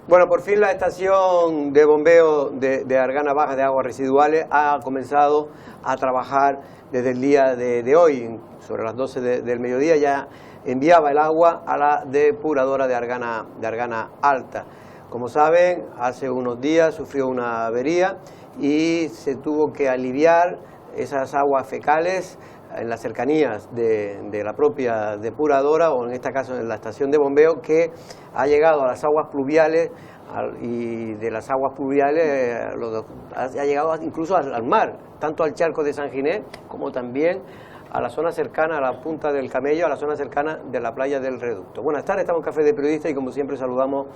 Bueno, por fin la estación de bombeo de Argana Baja de aguas residuales ha comenzado a trabajar desde el día de hoy. Sobre las 12 del mediodía ya enviaba el agua a la depuradora de Argana Alta. Como saben, hace unos días sufrió una avería y se tuvo que aliviar esas aguas fecales en las cercanías de la propia depuradora, o en este caso en la estación de bombeo, que ha llegado a las aguas pluviales, y de las aguas pluviales ha llegado incluso al mar, tanto al charco de San Ginés como también a la zona cercana a la Punta del Camello, a la zona cercana de la playa del Reducto. Buenas tardes, estamos en Café de Periodista y como siempre saludamos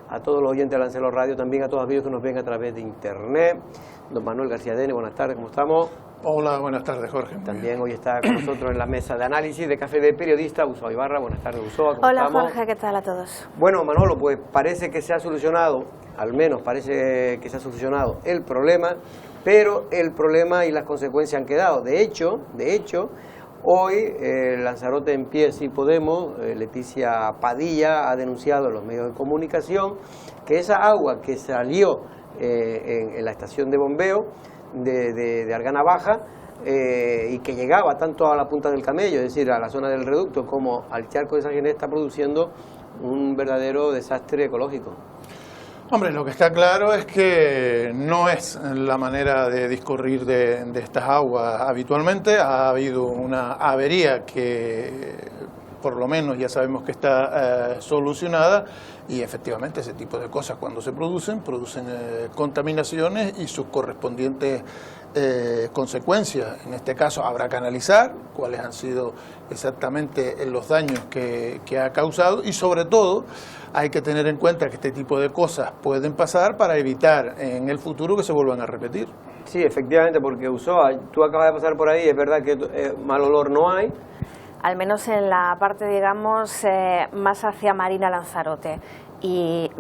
a todos los oyentes de Lancelot Radio, también a todos aquellos que nos ven a través de internet. Don Manuel García Dene, buenas tardes, ¿cómo estamos? Hola, buenas tardes, Jorge. También hoy está con nosotros en la mesa de análisis de Café de Periodista Usoa Ibarra. Buenas tardes, Usoa, ¿cómo Hola, estamos? Jorge, ¿qué tal a todos? Bueno, Manolo, pues parece que se ha solucionado, al menos parece que se ha solucionado el problema, pero el problema y las consecuencias han quedado. De hecho, hoy Lanzarote en Pie, Si Podemos, Leticia Padilla ha denunciado en los medios de comunicación que esa agua que salió en la estación de bombeo de Argana Baja y que llegaba tanto a la Punta del Camello, es decir, a la zona del Reducto, como al charco de San Ginés, está produciendo un verdadero desastre ecológico. Hombre, lo que está claro es que no es la manera de discurrir de estas aguas habitualmente. Ha habido una avería que por lo menos ya sabemos que está solucionada, y efectivamente ese tipo de cosas cuando se producen contaminaciones y sus correspondientes consecuencias. En este caso habrá que analizar cuáles han sido exactamente los daños que ha causado, y sobre todo hay que tener en cuenta que este tipo de cosas pueden pasar para evitar en el futuro que se vuelvan a repetir. Sí, efectivamente, porque Usoa, tú acabas de pasar por ahí, es verdad que mal olor no hay. Al menos en la parte, digamos, más hacia Marina Lanzarote. Y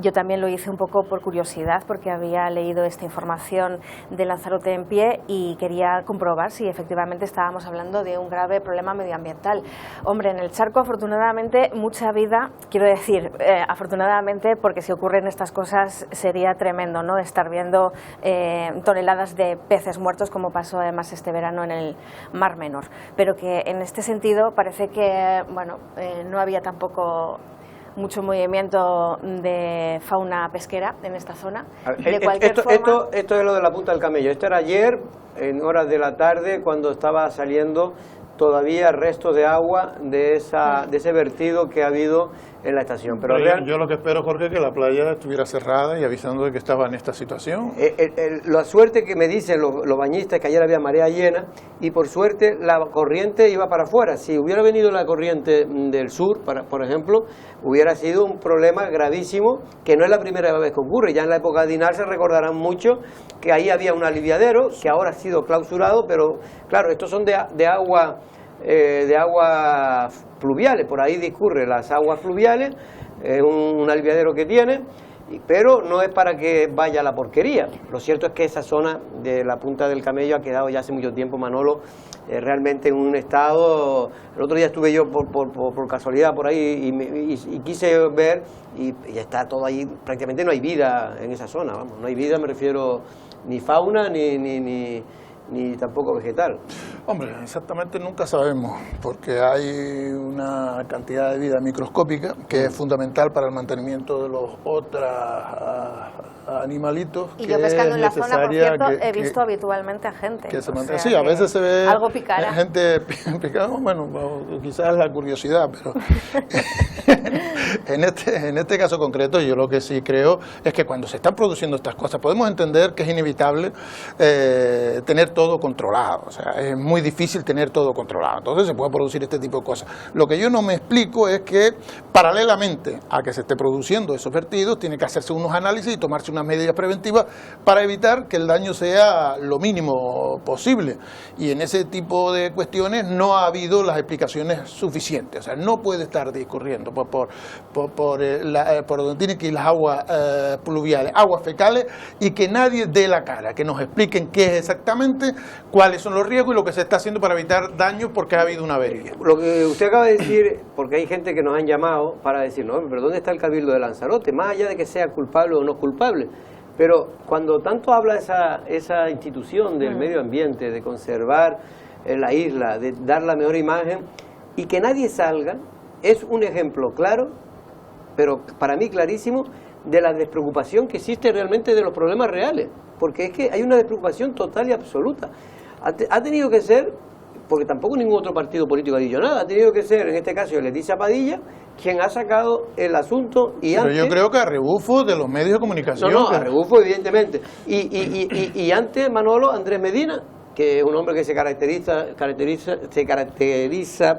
yo también lo hice un poco por curiosidad, porque había leído esta información de Lanzarote en Pie y quería comprobar si efectivamente estábamos hablando de un grave problema medioambiental. Hombre, en el charco afortunadamente mucha vida, quiero decir, afortunadamente, porque si ocurren estas cosas sería tremendo, ¿no? Estar viendo toneladas de peces muertos, como pasó además este verano en el Mar Menor. Pero que en este sentido parece que, bueno, no había tampoco mucho movimiento de fauna pesquera en esta zona. De cualquier forma, esto es lo de la Punta del Camello. Esto era ayer, en horas de la tarde, cuando estaba saliendo todavía restos de agua de ese vertido que ha habido en la estación. Pero yo lo que espero, Jorge, es que la playa estuviera cerrada y avisando de que estaba en esta situación. La suerte que me dicen los bañistas es que ayer había marea llena y por suerte la corriente iba para afuera. Si hubiera venido la corriente del sur, por ejemplo, hubiera sido un problema gravísimo, que no es la primera vez que ocurre. Ya en la época de Inar se recordarán mucho que ahí había un aliviadero que ahora ha sido clausurado, pero claro, estos son de agua fluviales, por ahí discurren las aguas fluviales, es un aliviadero que tiene, pero no es para que vaya la porquería. Lo cierto es que esa zona de la Punta del Camello ha quedado ya hace mucho tiempo, Manolo, realmente en un estado. El otro día estuve yo por casualidad por ahí y quise ver, y ya está todo ahí, prácticamente no hay vida en esa zona, vamos, no hay vida, me refiero, ni fauna ni tampoco vegetal. Hombre, exactamente nunca sabemos, porque hay una cantidad de vida microscópica que es fundamental para el mantenimiento de los otros animalitos. Y yo pescando en la zona, por cierto, he visto habitualmente a gente. Que se mantiene. Sí, a veces se ve algo picara. Gente picada, bueno, quizás la curiosidad, pero en este caso concreto yo lo que sí creo es que cuando se están produciendo estas cosas podemos entender que es inevitable tener todo controlado, o sea, es muy difícil tener todo controlado, entonces se puede producir este tipo de cosas. Lo que yo no me explico es que paralelamente a que se esté produciendo esos vertidos tiene que hacerse unos análisis y tomarse unas medidas preventivas para evitar que el daño sea lo mínimo posible, y en ese tipo de cuestiones no ha habido las explicaciones suficientes, o sea, no puede estar discurriendo por donde tienen que ir las aguas pluviales, aguas fecales, y que nadie dé la cara, que nos expliquen qué es exactamente, cuáles son los riesgos y lo que se está haciendo para evitar daños porque ha habido una avería. Lo que usted acaba de decir, porque hay gente que nos han llamado para decir, no, pero ¿dónde está el Cabildo de Lanzarote? Más allá de que sea culpable o no culpable. Pero cuando tanto habla esa institución del medio ambiente, de conservar la isla, de dar la mejor imagen, y que nadie salga, es un ejemplo claro, pero para mí clarísimo, de la despreocupación que existe realmente de los problemas reales. Porque es que hay una despreocupación total y absoluta. Ha tenido que ser, porque tampoco ningún otro partido político ha dicho nada, ha tenido que ser, en este caso, Leticia Padilla, quien ha sacado el asunto. Y pero antes, yo creo que a rebufo de los medios de comunicación. No, a rebufo, evidentemente. Y antes, Manolo, Andrés Medina, que es un hombre que se caracteriza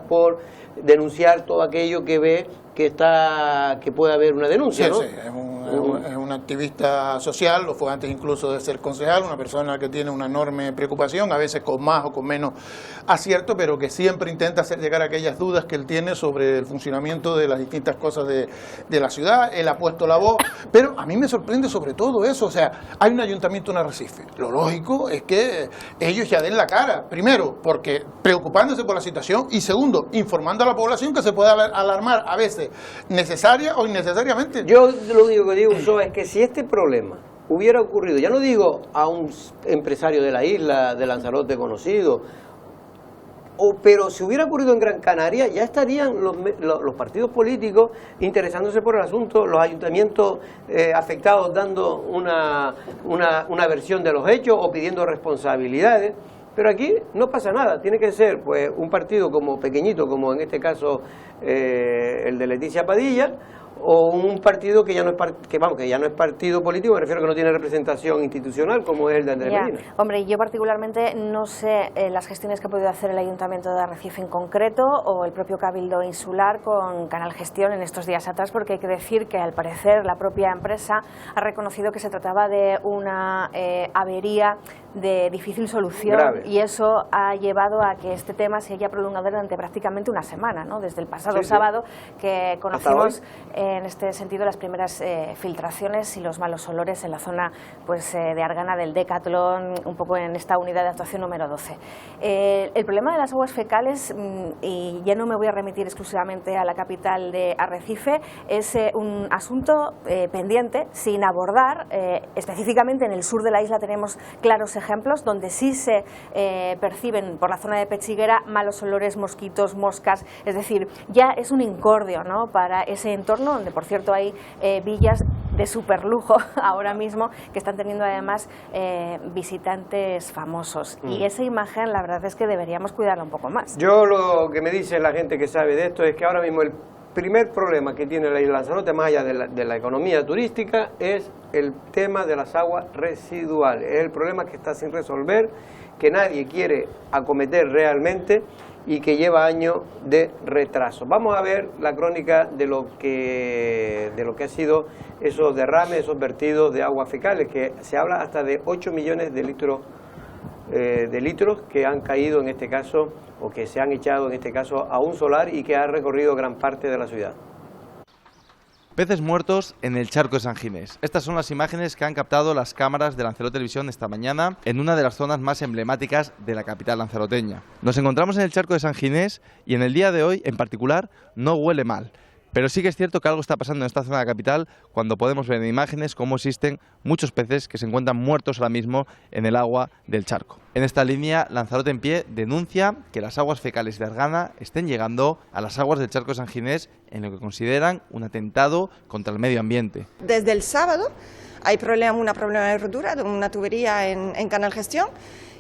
por denunciar todo aquello que ve que puede haber una denuncia, ¿no? Sí, es un activista social, lo fue antes incluso de ser concejal, una persona que tiene una enorme preocupación, a veces con más o con menos acierto, pero que siempre intenta hacer llegar aquellas dudas que él tiene sobre el funcionamiento de las distintas cosas de la ciudad. Él ha puesto la voz, pero a mí me sorprende sobre todo eso. O sea, hay un ayuntamiento en Arrecife, lo lógico es que ellos ya den la cara, primero porque preocupándose por la situación, y segundo, informando a la población que se puede alarmar a veces necesaria o innecesariamente. Yo lo único que digo, es que si este problema hubiera ocurrido, ya no digo a un empresario de la isla de Lanzarote conocido, pero si hubiera ocurrido en Gran Canaria, ya estarían los partidos políticos interesándose por el asunto, los ayuntamientos afectados dando una versión de los hechos o pidiendo responsabilidades. Pero aquí no pasa nada, tiene que ser pues un partido como pequeñito, como en este caso el de Leticia Padilla, o un partido que ya no es partido político, me refiero que no tiene representación institucional como es el de Andrés Medina. Hombre, yo particularmente no sé las gestiones que ha podido hacer el Ayuntamiento de Arrecife en concreto o el propio Cabildo Insular con Canal Gestión en estos días atrás, porque hay que decir que al parecer la propia empresa ha reconocido que se trataba de una avería de difícil solución. Grave. Y eso ha llevado a que este tema se haya prolongado durante prácticamente una semana, ¿no? Desde el pasado sábado que conocimos en este sentido las primeras filtraciones y los malos olores en la zona pues de Argana del Decathlon, un poco en esta unidad de actuación número 12. El problema de las aguas fecales, y ya no me voy a remitir exclusivamente a la capital de Arrecife, es un asunto pendiente, sin abordar. Específicamente en el sur de la isla tenemos claros ejemplos donde sí se perciben por la zona de Pechiguera malos olores, mosquitos, moscas, es decir, ya es un incordio, ¿no?, para ese entorno, donde por cierto hay villas de superlujo ahora mismo que están teniendo además visitantes famosos. Y esa imagen la verdad es que deberíamos cuidarla un poco más. Yo lo que me dice la gente que sabe de esto es que ahora mismo el primer problema que tiene la isla Lanzarote, más allá de la economía turística, es el tema de las aguas residuales. Es el problema que está sin resolver, que nadie quiere acometer realmente y que lleva años de retraso. Vamos a ver la crónica de lo que ha sido esos derrames, esos vertidos de aguas fecales, que se habla hasta de 8 millones de litros que han caído en este caso, o que se han echado en este caso a un solar y que ha recorrido gran parte de la ciudad. Peces muertos en el charco de San Ginés. Estas son las imágenes que han captado las cámaras de Lanzarote Televisión esta mañana en una de las zonas más emblemáticas de la capital lanzaroteña. Nos encontramos en el charco de San Ginés y en el día de hoy, en particular, no huele mal. Pero sí que es cierto que algo está pasando en esta zona de la capital cuando podemos ver en imágenes cómo existen muchos peces que se encuentran muertos ahora mismo en el agua del charco. En esta línea, Lanzarote en Pie denuncia que las aguas fecales de Argana estén llegando a las aguas del charco de San Ginés en lo que consideran un atentado contra el medio ambiente. Desde el sábado hay un problema de rotura de una tubería en Canal Gestión.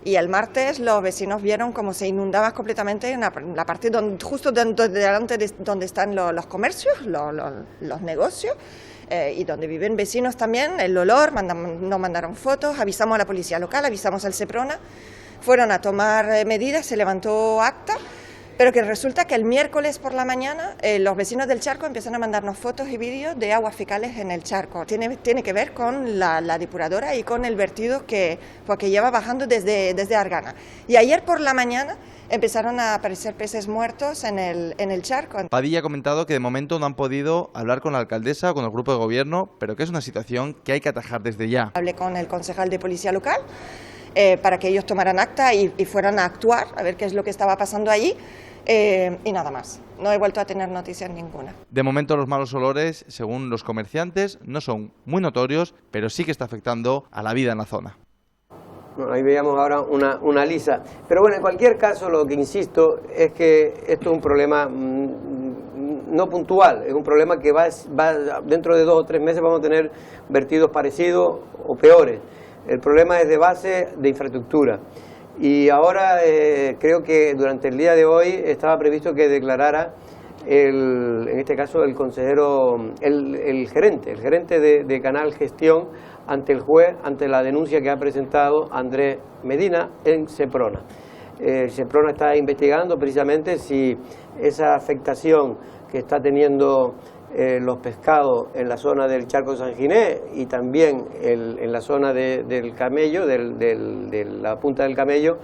Y el martes los vecinos vieron cómo se inundaba completamente en la parte justo delante de donde están los comercios, los negocios, y donde viven vecinos también. El olor, nos mandaron fotos, avisamos a la policía local, avisamos al Seprona, fueron a tomar medidas, se levantó acta. Pero que resulta que el miércoles por la mañana los vecinos del charco empiezan a mandarnos fotos y vídeos de aguas fecales en el charco. Tiene que ver con la depuradora y con el vertido que lleva bajando desde Argana. Y ayer por la mañana empezaron a aparecer peces muertos en el charco. Padilla ha comentado que de momento no han podido hablar con la alcaldesa o con el grupo de gobierno, pero que es una situación que hay que atajar desde ya. Hablé con el concejal de policía local para que ellos tomaran acta y fueran a actuar, a ver qué es lo que estaba pasando allí. Y nada más, no he vuelto a tener noticias ninguna. De momento los malos olores, según los comerciantes, no son muy notorios, pero sí que está afectando a la vida en la zona. Bueno, ahí veíamos ahora una lisa. Pero bueno, en cualquier caso lo que insisto es que esto es un problema no puntual, es un problema que va dentro de 2 o 3 meses vamos a tener vertidos parecidos o peores. El problema es de base de infraestructura. Y ahora creo que durante el día de hoy estaba previsto que declarara en este caso el consejero, el gerente de Canal Gestión ante el juez, ante la denuncia que ha presentado Andrés Medina en Seprona. Seprona está investigando precisamente si esa afectación que está teniendo los pescados en la zona del Charco de San Ginés y también en la zona del Camello, de la punta del Camello,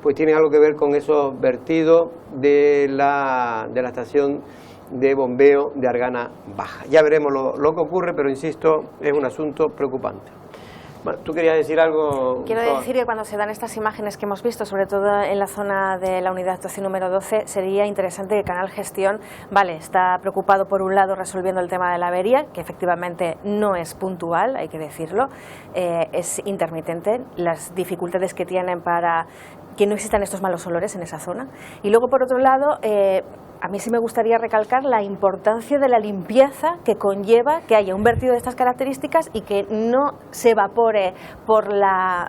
pues tiene algo que ver con esos vertidos de la estación de bombeo de Argana Baja. Ya veremos lo que ocurre, pero insisto, es un asunto preocupante. Bueno, ¿tú querías decir algo? Quiero decir que cuando se dan estas imágenes que hemos visto, sobre todo en la zona de la unidad de actuación número 12, sería interesante que Canal Gestión, vale, está preocupado por un lado resolviendo el tema de la avería, que efectivamente no es puntual, hay que decirlo, es intermitente, las dificultades que tienen para que no existan estos malos olores en esa zona. Y luego, por otro lado, a mí sí me gustaría recalcar la importancia de la limpieza que conlleva que haya un vertido de estas características y que no se evapore por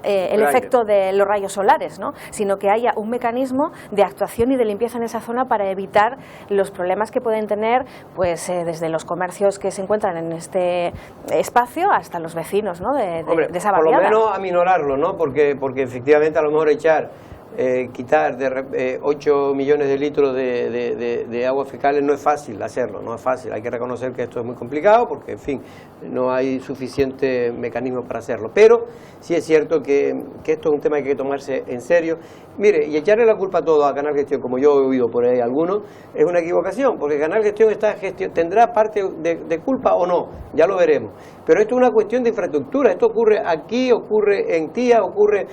el efecto de los rayos solares, ¿no? Sino que haya un mecanismo de actuación y de limpieza en esa zona para evitar los problemas que pueden tener pues desde los comercios que se encuentran en este espacio hasta los vecinos, ¿no? de esa barriada. Por lo menos aminorarlo, ¿no? Porque efectivamente a lo mejor quitar 8 millones de litros de aguas fecales no es fácil hacerlo, no es fácil, hay que reconocer que esto es muy complicado porque, en fin, no hay suficiente mecanismo para hacerlo, pero sí es cierto que esto es un tema que hay que tomarse en serio. Mire, y echarle la culpa a todo a Canal Gestión, como yo he oído por ahí algunos, es una equivocación, porque Canal Gestión tendrá parte de culpa o no, ya lo veremos, pero esto es una cuestión de infraestructura, esto ocurre aquí, ocurre en Tía, ocurre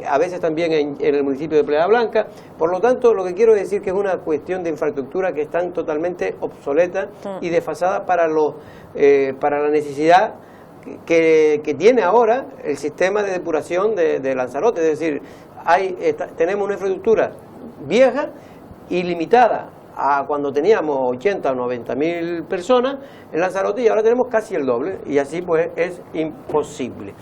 a veces también en el municipio de Playa Blanca. Por lo tanto, lo que quiero decir que es una cuestión de infraestructura que están totalmente obsoletas y desfasadas para la necesidad que tiene ahora el sistema de depuración de Lanzarote. Es decir, tenemos una infraestructura vieja y limitada a cuando teníamos 80 o 90 mil personas en Lanzarote y ahora tenemos casi el doble y así pues es imposible.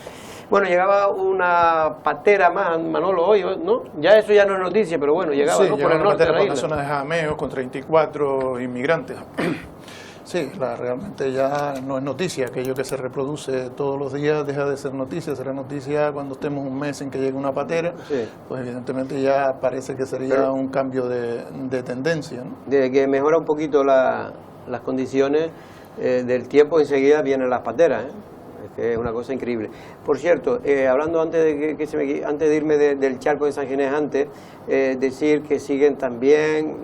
Bueno, llegaba una patera más, Manolo, hoy, ¿no? Ya eso ya no es noticia, pero bueno, llegaba, sí, ¿no? Por el norte de la isla. Por la zona de Jameo con 34 inmigrantes. Sí, realmente ya no es noticia, aquello que se reproduce todos los días deja de ser noticia, será noticia cuando estemos un mes en que llegue una patera, sí. Pues evidentemente ya parece que sería un cambio de tendencia, ¿no? Desde que mejora un poquito las condiciones del tiempo, enseguida vienen las pateras, ¿eh? Es una cosa increíble. Por cierto, hablando antes de irme del Charco de San Ginés, decir que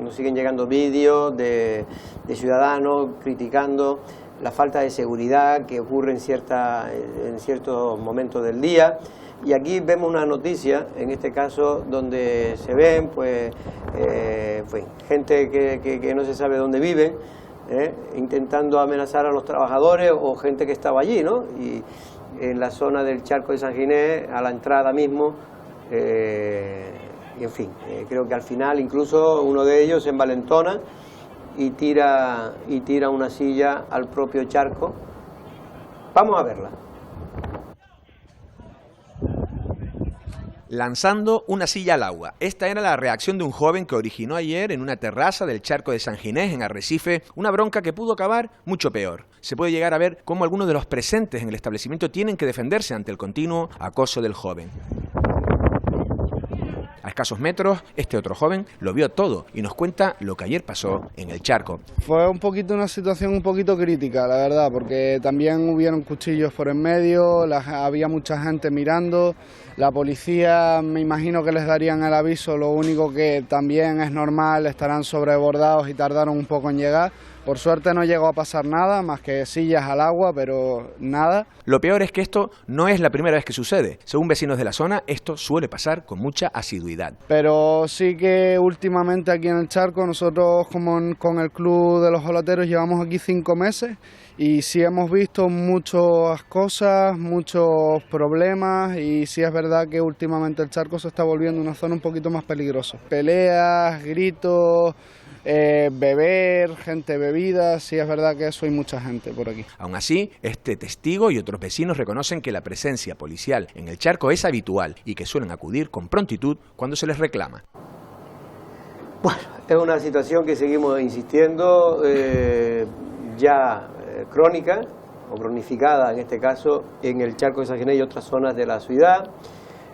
nos siguen llegando vídeos de ciudadanos criticando la falta de seguridad que ocurre en ciertos momentos del día. Y aquí vemos una noticia, en este caso, donde se ven gente que no se sabe dónde viven, intentando amenazar a los trabajadores o gente que estaba allí, ¿no? Y en la zona del Charco de San Ginés, a la entrada mismo, y en fin, creo que al final incluso uno de ellos se envalentona y tira una silla al propio charco. Vamos a verla. Lanzando una silla al agua. Esta era la reacción de un joven que originó ayer en una terraza del Charco de San Ginés, en Arrecife, una bronca que pudo acabar mucho peor. Se puede llegar a ver cómo algunos de los presentes en el establecimiento tienen que defenderse ante el continuo acoso del joven. escasos metros, este otro joven lo vio todo y nos cuenta lo que ayer pasó en el charco. Fue un poquito una situación un poquito crítica, la verdad, porque también hubieron cuchillos por en medio, había mucha gente mirando, la policía me imagino que les darían el aviso, lo único que también es normal, estarán sobrebordados y tardaron un poco en llegar. Por suerte no llegó a pasar nada, más que sillas al agua, pero nada. Lo peor es que esto no es la primera vez que sucede. Según vecinos de la zona, esto suele pasar con mucha asiduidad. Pero sí que últimamente aquí en el charco, nosotros como con el Club de los Oloteros llevamos aquí 5 meses y sí hemos visto muchas cosas, muchos problemas y sí es verdad que últimamente el charco se está volviendo una zona un poquito más peligrosa. Peleas, gritos... beber, gente bebida, sí es verdad que eso hay mucha gente por aquí. Aún así, este testigo y otros vecinos reconocen que la presencia policial en el charco es habitual y que suelen acudir con prontitud cuando se les reclama. Bueno, es una situación que seguimos insistiendo, crónica o cronificada en este caso en el charco de Sanginés y otras zonas de la ciudad.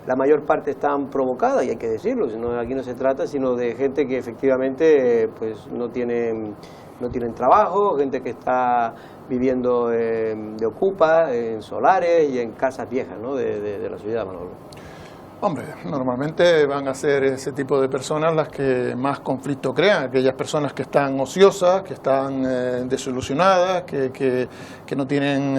La mayor parte están provocadas, y hay que decirlo, aquí no se trata sino de gente que efectivamente pues no tienen trabajo, gente que está viviendo de ocupa, en solares y en casas viejas, ¿no? de la ciudad, Manolo. Hombre, normalmente van a ser ese tipo de personas las que más conflicto crean, aquellas personas que están ociosas, que están desilusionadas, que no tienen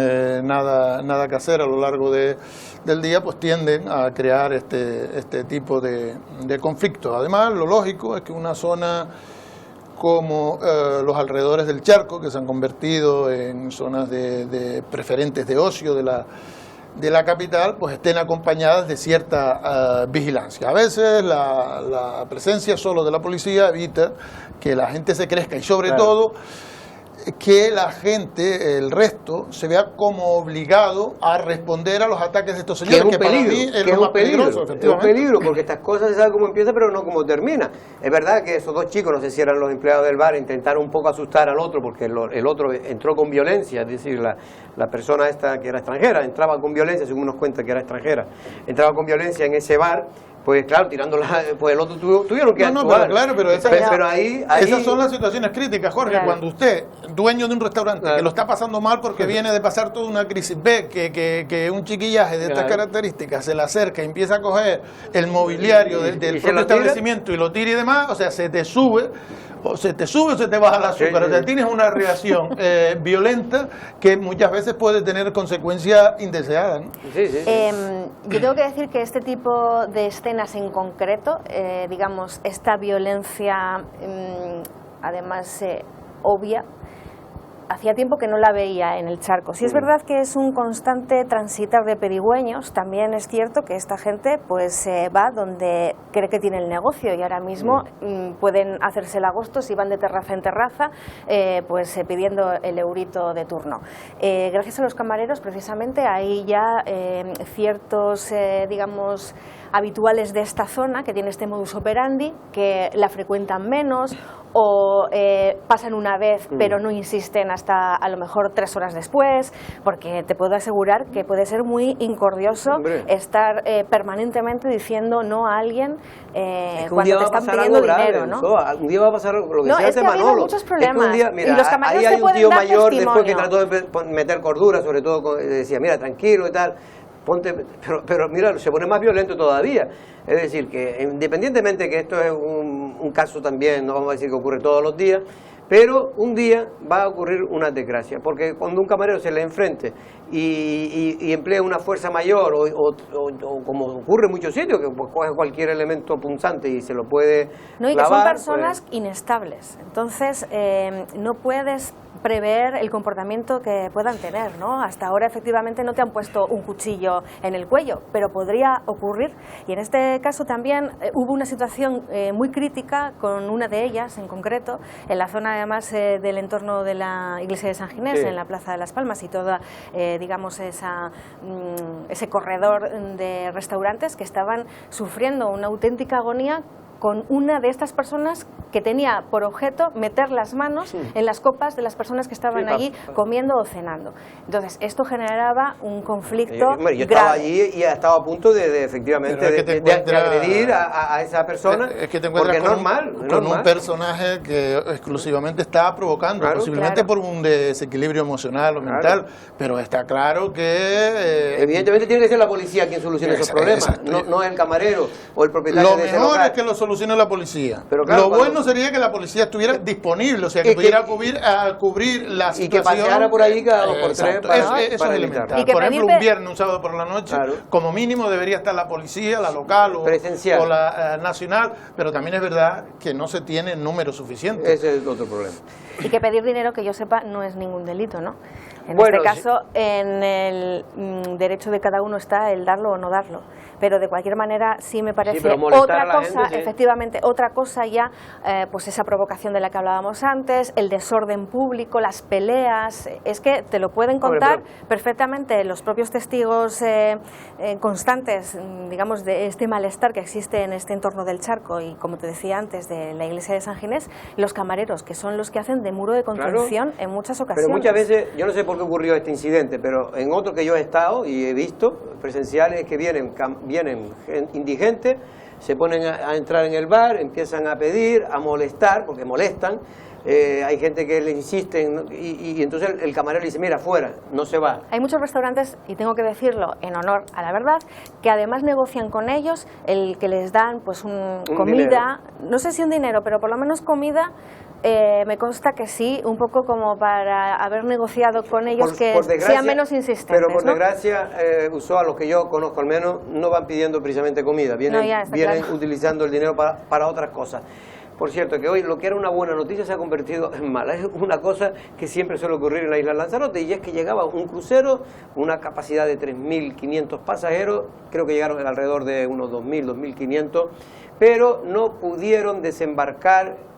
nada que hacer a lo largo del día, pues tienden a crear este tipo de conflicto. Además, lo lógico es que una zona como los alrededores del charco, que se han convertido en zonas de preferentes de ocio de la capital, pues estén acompañadas de cierta vigilancia. A veces la presencia solo de la policía evita que la gente se crezca y sobre todo que la gente, el resto, se vea como obligado a responder a los ataques de estos señores, que para mí es lo más peligroso, efectivamente. Es un peligro, porque estas cosas se sabe cómo empieza, pero no cómo termina. Es verdad que esos dos chicos, no sé si eran los empleados del bar, intentaron un poco asustar al otro, porque el otro entró con violencia, es decir, la persona esta que era extranjera, entraba con violencia, según nos cuenta que era extranjera, entraba con violencia en ese bar. Pues claro, pues el otro tuvieron que actuar. Pero ahí esas son las situaciones críticas, Jorge. Claro. Cuando usted, dueño de un restaurante, que lo está pasando mal porque viene de pasar toda una crisis, ve que un chiquillaje de estas características se le acerca y empieza a coger el mobiliario del propio establecimiento y lo tira y demás, o sea, se te sube o se te baja el azúcar, o sea, tienes una reacción violenta que muchas veces puede tener consecuencias indeseadas, ¿no? Yo tengo que decir que este tipo de escenas en concreto, digamos, esta violencia además obvia, hacía tiempo que no la veía en el charco. Si es verdad que es un constante transitar de pedigüeños, también es cierto que esta gente pues va donde cree que tiene el negocio y ahora mismo pueden hacerse el agosto si van de terraza en terraza pidiendo el eurito de turno. Gracias a los camareros precisamente hay ya ciertos digamos habituales de esta zona que tiene este modus operandi, que la frecuentan menos o pasan una vez pero no insisten hasta a lo mejor 3 horas después, porque te puedo asegurar que puede ser muy incordioso estar permanentemente diciendo no a alguien cuando te están pidiendo dinero, ¿no? Un día va a pasar lo que sea es que Manolo. ha habido muchos problemas. Mira, y los camareros ahí hay un tío mayor después que testimonio. trató de meter cordura, sobre todo decía, mira, tranquilo y tal. Pero mira, se pone más violento todavía. Es decir, que independientemente que esto es un caso también, no vamos a decir que ocurre todos los días, pero un día va a ocurrir una desgracia, porque cuando un camarero se le enfrente y emplea una fuerza mayor o como ocurre en muchos sitios, que pues coge cualquier elemento punzante y se lo puede no, y clavar, que son personas inestables, entonces no puedes prever el comportamiento que puedan tener, ¿no? Hasta ahora efectivamente no te han puesto un cuchillo en el cuello, pero podría ocurrir, y en este caso también hubo una situación muy crítica con una de ellas en concreto, en la zona además del entorno de la iglesia de San Ginés, en la Plaza de las Palmas y toda digamos ese corredor de restaurantes que estaban sufriendo una auténtica agonía con una de estas personas que tenía por objeto meter las manos en las copas de las personas que estaban allí comiendo o cenando. Entonces, esto generaba un conflicto yo estaba allí y estaba a punto de efectivamente de agredir a esa persona, es que te porque es con normal. Un personaje que exclusivamente estaba provocando, posiblemente por un desequilibrio emocional o mental, pero está claro que... evidentemente tiene que ser la policía quien solucione esos problemas, no el camarero o el propietario de ese local. Lo mejor es que lo solucione la policía. Pero claro, lo bueno sería que la policía estuviera disponible, o sea, que pudiera cubrir la situación. Y que paseara por ahí cada 2 por 3 eso es elemental. Por ejemplo, un viernes, un sábado por la noche, como mínimo debería estar la policía, la local o la nacional, pero también es verdad que no se tiene número suficiente. Ese es otro problema. Y que pedir dinero, que yo sepa, no es ningún delito, ¿no? En este caso, en el derecho de cada uno está el darlo o no darlo. Pero de cualquier manera sí me parece otra cosa, efectivamente, otra cosa ya, pues esa provocación de la que hablábamos antes, el desorden público, las peleas, es que te lo pueden contar perfectamente los propios testigos constantes, digamos, de este malestar que existe en este entorno del charco y, como te decía antes, de la iglesia de San Ginés, los camareros, que son los que hacen de muro de contención en muchas ocasiones. Pero muchas veces, yo no sé por qué ocurrió este incidente, pero en otro que yo he estado y he visto presenciales que vienen indigentes, se ponen a entrar en el bar, empiezan a pedir, a molestar, porque molestan, hay gente que le insiste y entonces el camarero dice, mira, fuera, no se va. Hay muchos restaurantes, y tengo que decirlo en honor a la verdad, que además negocian con ellos el que les dan pues comida, no sé si un dinero, pero por lo menos comida. Me consta que sí, un poco como para haber negociado con ellos que sean menos insistentes. Pero por desgracia, a los que yo conozco al menos, no van pidiendo precisamente comida, vienen utilizando el dinero para otras cosas. Por cierto, que hoy lo que era una buena noticia se ha convertido en mala. Es una cosa que siempre suele ocurrir en la isla de Lanzarote, y es que llegaba un crucero, una capacidad de 3.500 pasajeros, creo que llegaron alrededor de unos 2.000, 2.500, pero no pudieron desembarcar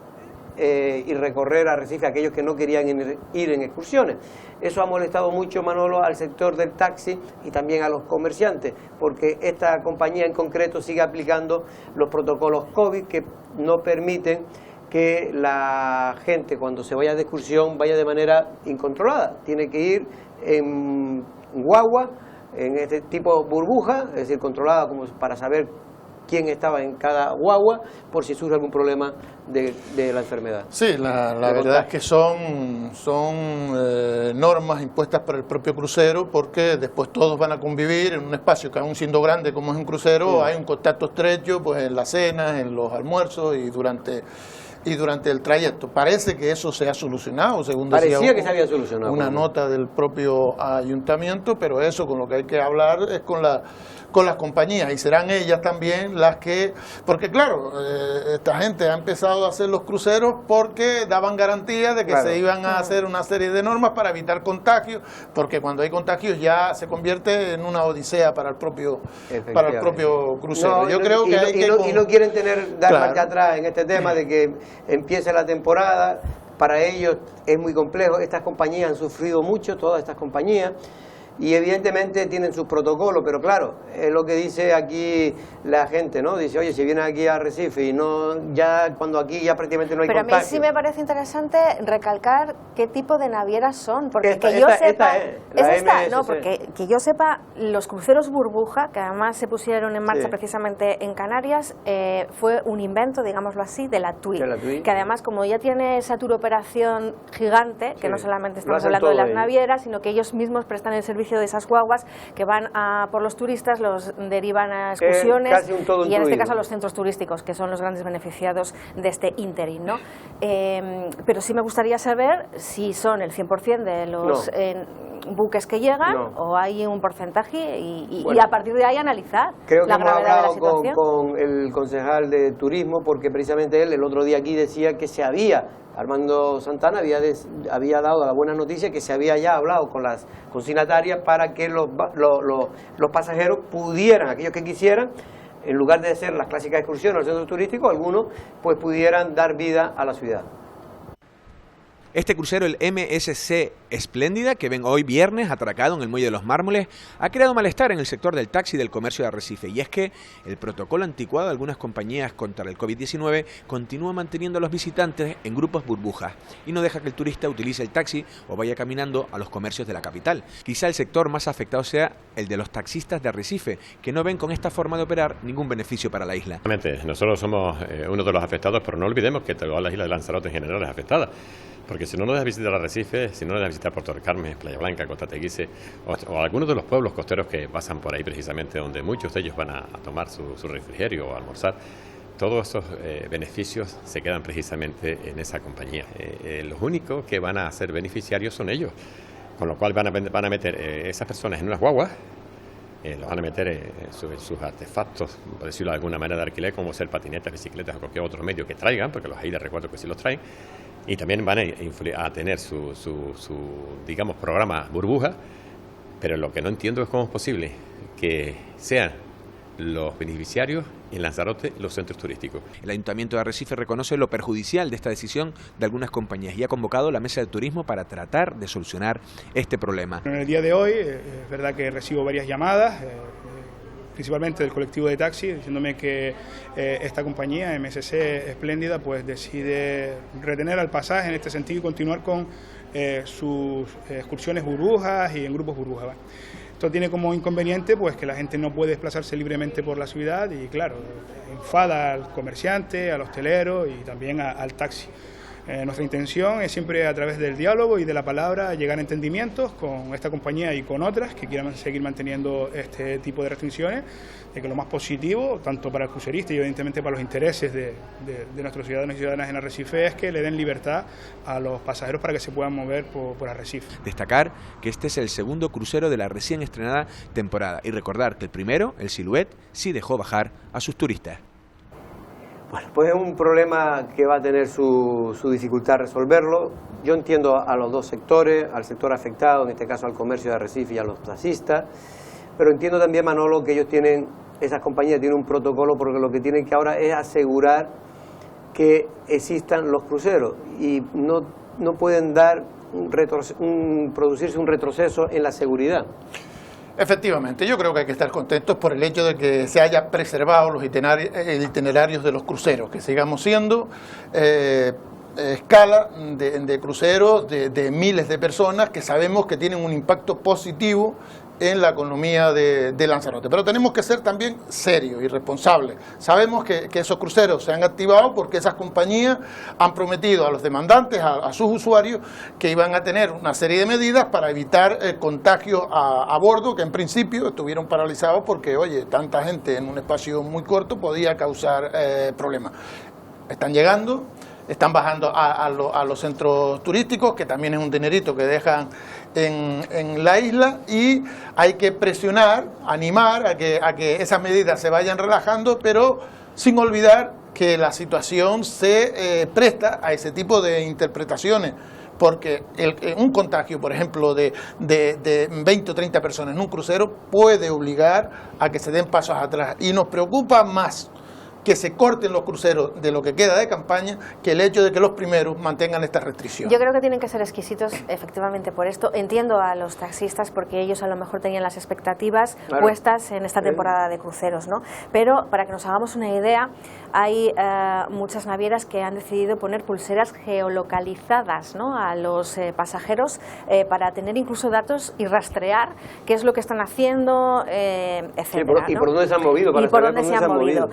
y recorrer Arrecife a aquellos que no querían ir en excursiones. Eso ha molestado mucho, Manolo, al sector del taxi y también a los comerciantes, porque esta compañía en concreto sigue aplicando los protocolos COVID que no permiten que la gente, cuando se vaya de excursión, vaya de manera incontrolada. Tiene que ir en guagua, en este tipo burbuja, es decir, controlada como para saber quién estaba en cada guagua, por si surge algún problema de la enfermedad. Sí, la verdad es que son normas impuestas por el propio crucero, porque después todos van a convivir en un espacio que, aún siendo grande como es un crucero, hay un contacto estrecho pues en las cenas, en los almuerzos y durante el trayecto. Parece que eso se ha solucionado, según decía que se había solucionado una nota del propio ayuntamiento, pero eso, con lo que hay que hablar es con las compañías, y serán ellas también las que, porque claro, esta gente ha empezado a hacer los cruceros porque daban garantía de que se iban a hacer una serie de normas para evitar contagios, porque cuando hay contagios ya se convierte en una odisea para el propio crucero. Yo creo que no quieren dar marcha atrás en este tema de que empiece la temporada. Para ellos es muy complejo. Estas compañías han sufrido mucho, todas estas compañías, y evidentemente tienen sus protocolos, pero claro, es lo que dice aquí la gente, ¿no? Dice, oye, si vienen aquí a Arrecife y cuando aquí ya prácticamente no hay contagio. Pero a mí sí me parece interesante recalcar qué tipo de navieras son, porque que yo sepa, los cruceros burbuja, que además se pusieron en marcha precisamente en Canarias, fue un invento, digámoslo así, de la TUI, que además, como ya tiene esa tour operación gigante, que no solamente estamos hablando de las navieras, sino que ellos mismos prestan el servicio de esas guaguas que van por los turistas, los derivan a excursiones y en este caso a los centros turísticos, que son los grandes beneficiados de este interim, ¿no? Pero sí me gustaría saber si son el 100% de los buques que llegan o hay un porcentaje y a partir de ahí analizar la gravedad de la situación. Con el concejal de turismo, porque precisamente él el otro día aquí decía que Armando Santana había dado la buena noticia que se había ya hablado con las consignatarias para que los pasajeros pudieran, aquellos que quisieran, en lugar de hacer las clásicas excursiones a los centros turísticos, algunos pues pudieran dar vida a la ciudad. Este crucero, el MSC Espléndida, que ven hoy viernes atracado en el Muelle de los Mármoles, ha creado malestar en el sector del taxi y del comercio de Arrecife. Y es que el protocolo anticuado de algunas compañías contra el COVID-19 continúa manteniendo a los visitantes en grupos burbujas y no deja que el turista utilice el taxi o vaya caminando a los comercios de la capital. Quizá el sector más afectado sea el de los taxistas de Arrecife, que no ven con esta forma de operar ningún beneficio para la isla. Nosotros somos uno de los afectados, pero no olvidemos que toda la isla de Lanzarote en general es afectada. Porque si no nos dejas visitar Arrecife, si no nos dejas visitar Puerto del Carmen, Playa Blanca, Costa Teguise o algunos de los pueblos costeros que pasan por ahí precisamente, donde muchos de ellos van a tomar su refrigerio o a almorzar, todos esos beneficios se quedan precisamente en esa compañía. Los únicos que van a ser beneficiarios son ellos, con lo cual van a meter esas personas en unas guaguas, los van a meter sus artefactos, por decirlo de alguna manera, de alquiler, como ser patinetas, bicicletas o cualquier otro medio que traigan, porque los AIDA recuerdo que sí los traen, y también van a tener su digamos, programa burbuja, pero lo que no entiendo es cómo es posible que sean los beneficiarios en Lanzarote los centros turísticos. El Ayuntamiento de Arrecife reconoce lo perjudicial de esta decisión de algunas compañías y ha convocado la mesa de turismo para tratar de solucionar este problema. En el día de hoy es verdad que recibo varias llamadas, principalmente del colectivo de taxi, diciéndome que esta compañía, MSC Espléndida, pues decide retener al pasaje en este sentido y continuar con sus excursiones burbujas y en grupos burbujas. Esto tiene como inconveniente pues que la gente no puede desplazarse libremente por la ciudad y claro, enfada al comerciante, al hostelero y también al taxi. Nuestra intención es siempre a través del diálogo y de la palabra llegar a entendimientos con esta compañía y con otras que quieran seguir manteniendo este tipo de restricciones, de que lo más positivo, tanto para el crucerista y evidentemente para los intereses de nuestros ciudadanos y ciudadanas en Arrecife, es que le den libertad a los pasajeros para que se puedan mover por Arrecife. Destacar que este es el segundo crucero de la recién estrenada temporada y recordar que el primero, el Silhouette, sí dejó bajar a sus turistas. Bueno, pues es un problema que va a tener su dificultad resolverlo. Yo entiendo a los dos sectores, al sector afectado, en este caso al comercio de Arrecife y a los taxistas, pero entiendo también, Manolo, que ellos tienen, esas compañías tienen un protocolo porque lo que tienen que ahora es asegurar que existan los cruceros y no pueden dar producirse un retroceso en la seguridad. Efectivamente, yo creo que hay que estar contentos por el hecho de que se haya preservado los itinerarios de los cruceros, que sigamos siendo escala de cruceros de miles de personas que sabemos que tienen un impacto positivo en la economía de Lanzarote. Pero tenemos que ser también serios y responsables. Sabemos que esos cruceros se han activado porque esas compañías han prometido a los demandantes, a sus usuarios, que iban a tener una serie de medidas para evitar contagios a bordo, que en principio estuvieron paralizados porque, oye, tanta gente en un espacio muy corto podía causar problemas. Están llegando, están bajando a los centros turísticos, que también es un dinerito que dejan en la isla, y hay que presionar, animar a que esas medidas se vayan relajando, pero sin olvidar que la situación se presta a ese tipo de interpretaciones, porque un contagio, por ejemplo, de 20 o 30 personas en un crucero puede obligar a que se den pasos atrás, y nos preocupa más que se corten los cruceros de lo que queda de campaña que el hecho de que los primeros mantengan esta restricción. Yo creo que tienen que ser exquisitos efectivamente por esto. Entiendo a los taxistas porque ellos a lo mejor tenían las expectativas puestas en esta temporada de cruceros, ¿no? Pero para que nos hagamos una idea, hay muchas navieras que han decidido poner pulseras geolocalizadas, ¿no?, a los pasajeros para tener incluso datos y rastrear qué es lo que están haciendo, etcétera, ¿Y por dónde se han movido? Y por dónde se han movido.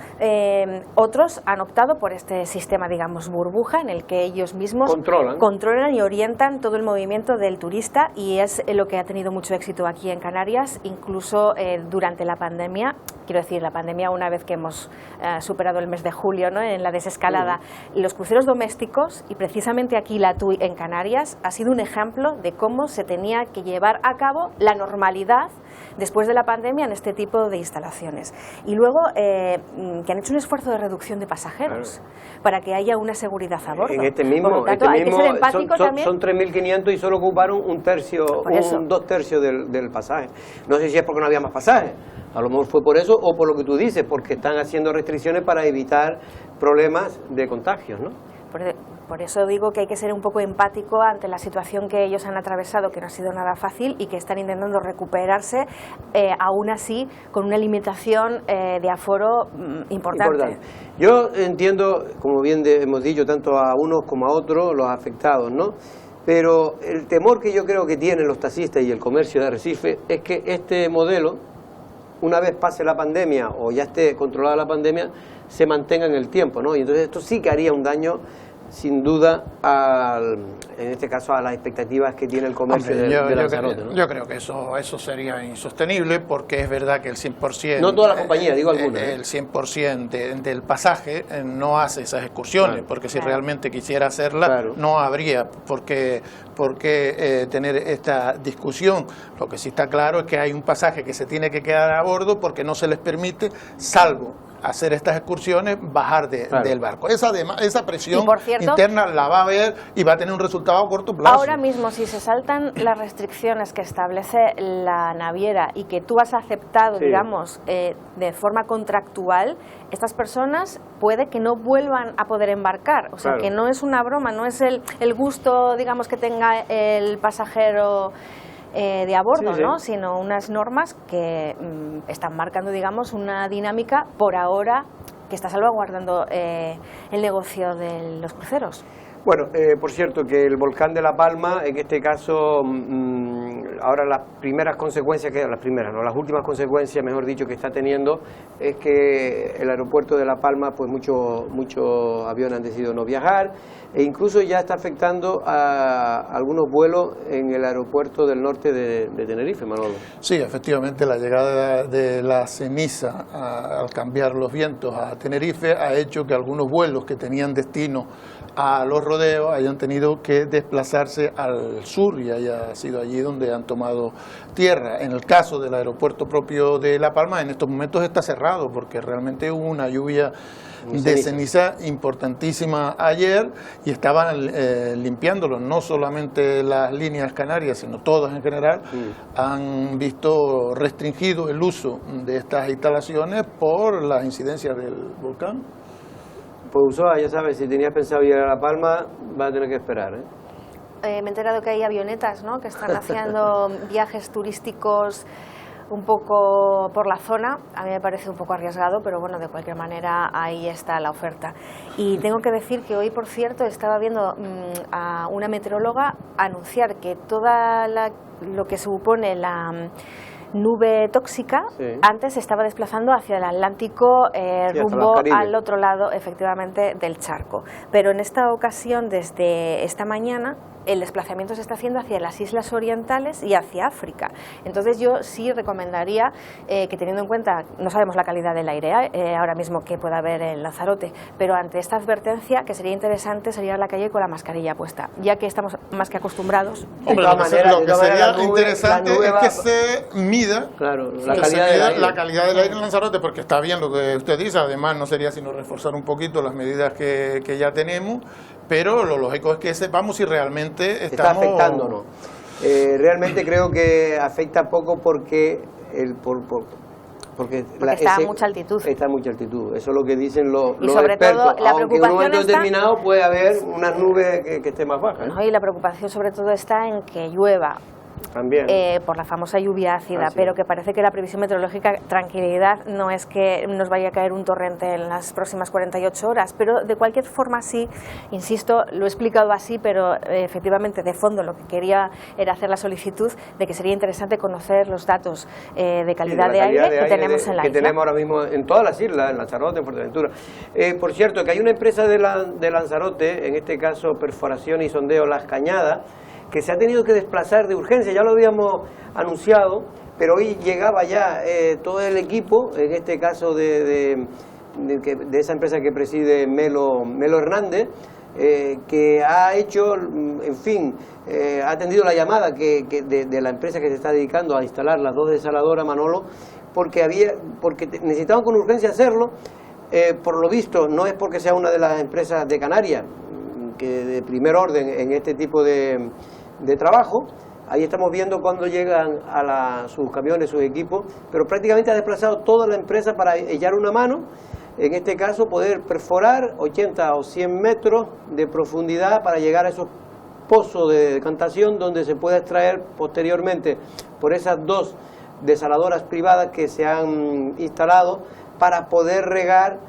Otros han optado por este sistema, digamos, burbuja, en el que ellos mismos controlan y orientan todo el movimiento del turista, y es lo que ha tenido mucho éxito aquí en Canarias, incluso durante la pandemia. Quiero decir, la pandemia, una vez que hemos superado el mes de julio, ¿no?, en la desescalada, los cruceros domésticos, y precisamente aquí la TUI en Canarias, ha sido un ejemplo de cómo se tenía que llevar a cabo la normalidad después de la pandemia en este tipo de instalaciones. Y luego que han hecho un esfuerzo de reducción de pasajeros para que haya una seguridad a bordo. En este mismo, por lo tanto, hay que ser empático también. Son 3.500 y solo ocuparon un tercio, dos tercios del pasaje. No sé si es porque no había más pasajes. A lo mejor fue por eso o por lo que tú dices, porque están haciendo restricciones para evitar problemas de contagios, ¿no? Por eso digo que hay que ser un poco empático ante la situación que ellos han atravesado, que no ha sido nada fácil y que están intentando recuperarse, aún así con una limitación de aforo importante. Yo entiendo, como bien hemos dicho, tanto a unos como a otros, los afectados, ¿no? Pero el temor que yo creo que tienen los taxistas y el comercio de Arrecife es que este modelo, una vez pase la pandemia o ya esté controlada la pandemia, se mantenga en el tiempo, ¿no? Y entonces esto sí que haría un daño, sin duda, en este caso a las expectativas que tiene el comercio de Lanzarote, ¿no? Yo creo que eso sería insostenible, porque es verdad que el 100%... No toda la compañía, digo algunas. El 100% del pasaje no hace esas excursiones, claro, porque si realmente quisiera hacerla, claro, no habría por qué tener esta discusión. Lo que sí está claro es que hay un pasaje que se tiene que quedar a bordo porque no se les permite, salvo hacer estas excursiones, bajar del barco. Esa presión interna la va a haber y va a tener un resultado a corto plazo. Ahora mismo, si se saltan las restricciones que establece la naviera y que tú has aceptado, digamos, de forma contractual, estas personas puede que no vuelvan a poder embarcar. O sea, que no es una broma, no es el gusto, digamos, que tenga el pasajero de a bordo, ¿no? Sino unas normas que están marcando, digamos, una dinámica por ahora que está salvaguardando el negocio de los cruceros. Bueno, por cierto, que el volcán de La Palma, en este caso, ahora las últimas consecuencias, mejor dicho, que está teniendo, es que el aeropuerto de La Palma, pues muchos aviones han decidido no viajar, e incluso ya está afectando a algunos vuelos en el aeropuerto del norte de Tenerife, Manolo. Sí, efectivamente, la llegada de la ceniza al cambiar los vientos a Tenerife ha hecho que algunos vuelos que tenían destino a los rodeos hayan tenido que desplazarse al sur y haya sido allí donde han tomado tierra. En el caso del aeropuerto propio de La Palma, en estos momentos está cerrado porque realmente hubo una lluvia de ceniza importantísima ayer y estaban limpiándolo. No solamente las líneas canarias, sino todas en general, han visto restringido el uso de estas instalaciones por las incidencias del volcán. Pues Usoa, ya sabes, si tenías pensado ir a La Palma, vas a tener que esperar, me he enterado que hay avionetas, ¿no?, que están haciendo viajes turísticos un poco por la zona. A mí me parece un poco arriesgado, pero bueno, de cualquier manera ahí está la oferta. Y tengo que decir que hoy, por cierto, estaba viendo a una meteoróloga anunciar que lo que supone la nube tóxica, antes se estaba desplazando hacia el Atlántico, rumbo al otro lado, efectivamente, del charco. Pero en esta ocasión, desde esta mañana, el desplazamiento se está haciendo hacia las islas orientales y hacia África. Entonces yo sí recomendaría que, teniendo en cuenta, no sabemos la calidad del aire ahora mismo que pueda haber en Lanzarote, pero ante esta advertencia, que sería interesante salir a la calle con la mascarilla puesta, ya que estamos más que acostumbrados. Hombre, lo que sería interesante es que se mida la calidad del aire en Lanzarote, porque está bien lo que usted dice, además no sería sino reforzar un poquito las medidas que ya tenemos, pero lo lógico es que sepamos si realmente está afectando o no. Realmente creo que afecta poco porque está a mucha altitud. Está a mucha altitud, eso es lo que dicen los sobre expertos. Todo, la aunque en un momento determinado puede haber una nube que esté más baja. No, y la preocupación sobre todo está en que llueva. También. Por la famosa lluvia ácida, pero que parece que la previsión meteorológica, tranquilidad, no es que nos vaya a caer un torrente en las próximas 48 horas, pero de cualquier forma sí, insisto, lo he explicado así, pero efectivamente de fondo lo que quería era hacer la solicitud de que sería interesante conocer los datos de calidad de aire que tenemos en la isla. Que tenemos ahora mismo en todas las islas, en Lanzarote, en Fuerteventura. Por cierto, que hay una empresa de Lanzarote, en este caso Perforación y Sondeo Las Cañadas, que se ha tenido que desplazar de urgencia, ya lo habíamos anunciado, pero hoy llegaba ya todo el equipo, en este caso de esa empresa que preside Melo Hernández, que ha hecho, en fin, ha atendido la llamada de la empresa que se está dedicando a instalar las 2 desaladoras, Manolo, porque necesitaban con urgencia hacerlo. Por lo visto, no es porque sea una de las empresas de Canarias, que de primer orden en este tipo de trabajo. Ahí estamos viendo cuando llegan sus camiones, sus equipos, pero prácticamente ha desplazado toda la empresa para echar una mano en este caso poder perforar 80 o 100 metros de profundidad para llegar a esos pozos de decantación donde se puede extraer posteriormente por esas 2 desaladoras privadas que se han instalado para poder regar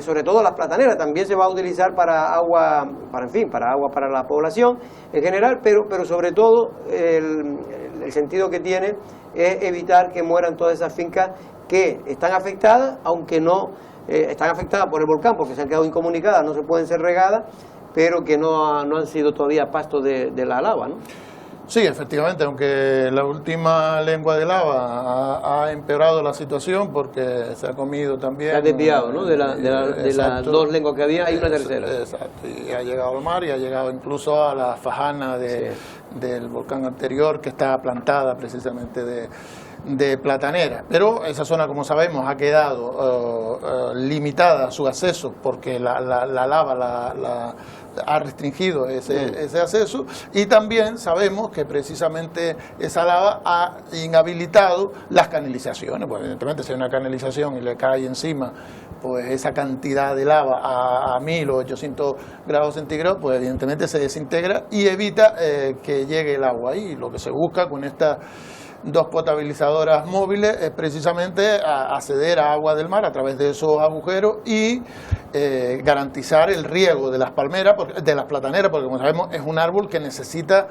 sobre todo las plataneras. También se va a utilizar para agua, para agua para la población en general, pero sobre todo el sentido que tiene es evitar que mueran todas esas fincas que están afectadas, aunque no están afectadas por el volcán porque se han quedado incomunicadas, no se pueden ser regadas, pero que no han sido todavía pasto de la lava, ¿no? Sí, efectivamente, aunque la última lengua de lava ha empeorado la situación porque se ha comido también... Se ha desviado, ¿no? De las 2 lenguas que había, hay una tercera. Exacto, y ha llegado al mar y ha llegado incluso a la fajana del volcán anterior que está plantada precisamente de platanera. Pero esa zona, como sabemos, ha quedado limitada a su acceso porque la lava ha restringido ese acceso, y también sabemos que precisamente esa lava ha inhabilitado las canalizaciones. Pues evidentemente si hay una canalización y le cae encima pues esa cantidad de lava a 1000 o 800 grados centígrados, pues evidentemente se desintegra y evita que llegue el agua ahí. Lo que se busca con estas 2 potabilizadoras móviles es precisamente acceder a agua del mar a través de esos agujeros y garantizar el riego de las palmeras, de las plataneras, porque como sabemos es un árbol que necesita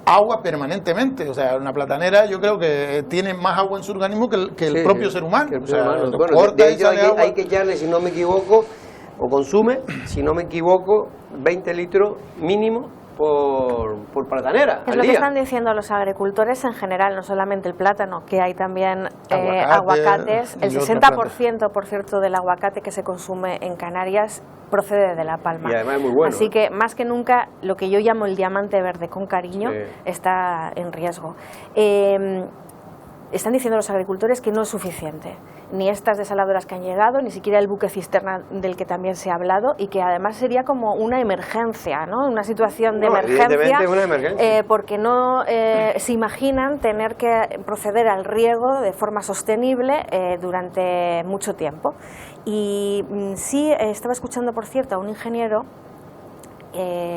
agua permanentemente. O sea, una platanera yo creo que tiene más agua en su organismo que el propio ser humano. Bueno, de hecho hay que echarle, si no me equivoco, o consume, si no me equivoco, 20 litros mínimo por platanera es al lo día. Que están diciendo los agricultores en general, no solamente el plátano, que hay también aguacates. El 60%, por cierto, del aguacate que se consume en Canarias procede de La Palma. Y además es muy bueno. Así que más que nunca lo que yo llamo el diamante verde con cariño está en riesgo. Están diciendo los agricultores que no es suficiente, ni estas desaladoras que han llegado, ni siquiera el buque cisterna del que también se ha hablado, y que además sería como una emergencia, ¿no? Una situación de emergencia, porque no se imaginan tener que proceder al riego de forma sostenible durante mucho tiempo. Y sí, estaba escuchando, por cierto, a un ingeniero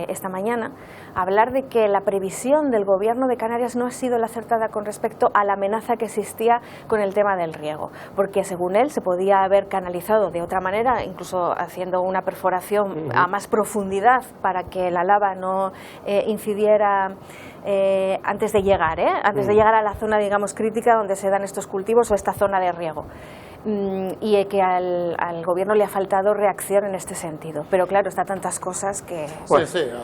esta mañana hablar de que la previsión del Gobierno de Canarias no ha sido la acertada con respecto a la amenaza que existía con el tema del riego, porque según él se podía haber canalizado de otra manera, incluso haciendo una perforación a más profundidad para que la lava no incidiera antes de llegar, antes de llegar a la zona, digamos, crítica donde se dan estos cultivos o esta zona de riego. Y que al Gobierno le ha faltado reacción en este sentido. Pero claro, está tantas cosas que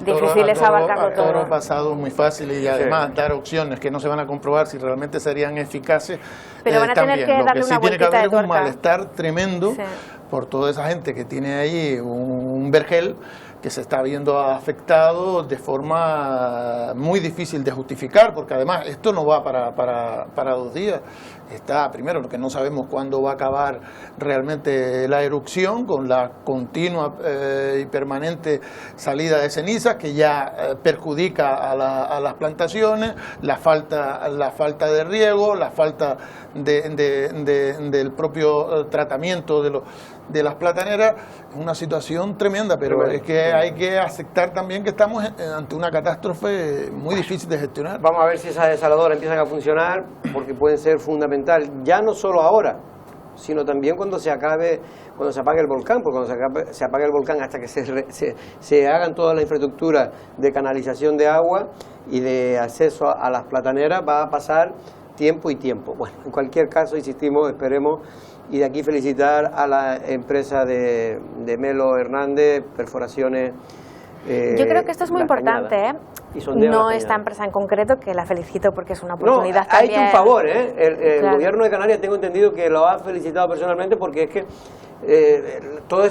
difícil es abarcarlo todo. Toro pasado muy fácil, y además dar opciones que no se van a comprobar si realmente serían eficaces. Pero van a tener que darle una vueltita de tuerca. Lo que sí tiene que haber es un malestar tremendo por toda esa gente que tiene ahí un vergel que se está viendo afectado de forma muy difícil de justificar, porque además esto no va para 2 días. Está, primero, lo que no sabemos cuándo va a acabar realmente la erupción, con la continua y permanente salida de cenizas que ya perjudica a las plantaciones, la falta de riego, la falta del propio tratamiento de las plataneras. Es una situación tremenda, pero es que hay que aceptar también que estamos ante una catástrofe muy difícil de gestionar. Vamos a ver si esas desaladoras empiezan a funcionar, porque pueden ser fundamental, ya no solo ahora, sino también cuando se apague el volcán, porque cuando se apague el volcán, hasta que se hagan toda la infraestructura de canalización de agua y de acceso a las plataneras, va a pasar tiempo y tiempo. Bueno, en cualquier caso, insistimos, esperemos, y de aquí felicitar a la empresa de Melo Hernández, Perforaciones. Yo creo que esto es muy importante, no esta empresa en concreto, que la felicito porque es una oportunidad también. Ha hecho un favor, el Gobierno de Canarias, tengo entendido que lo ha felicitado personalmente, porque es que todo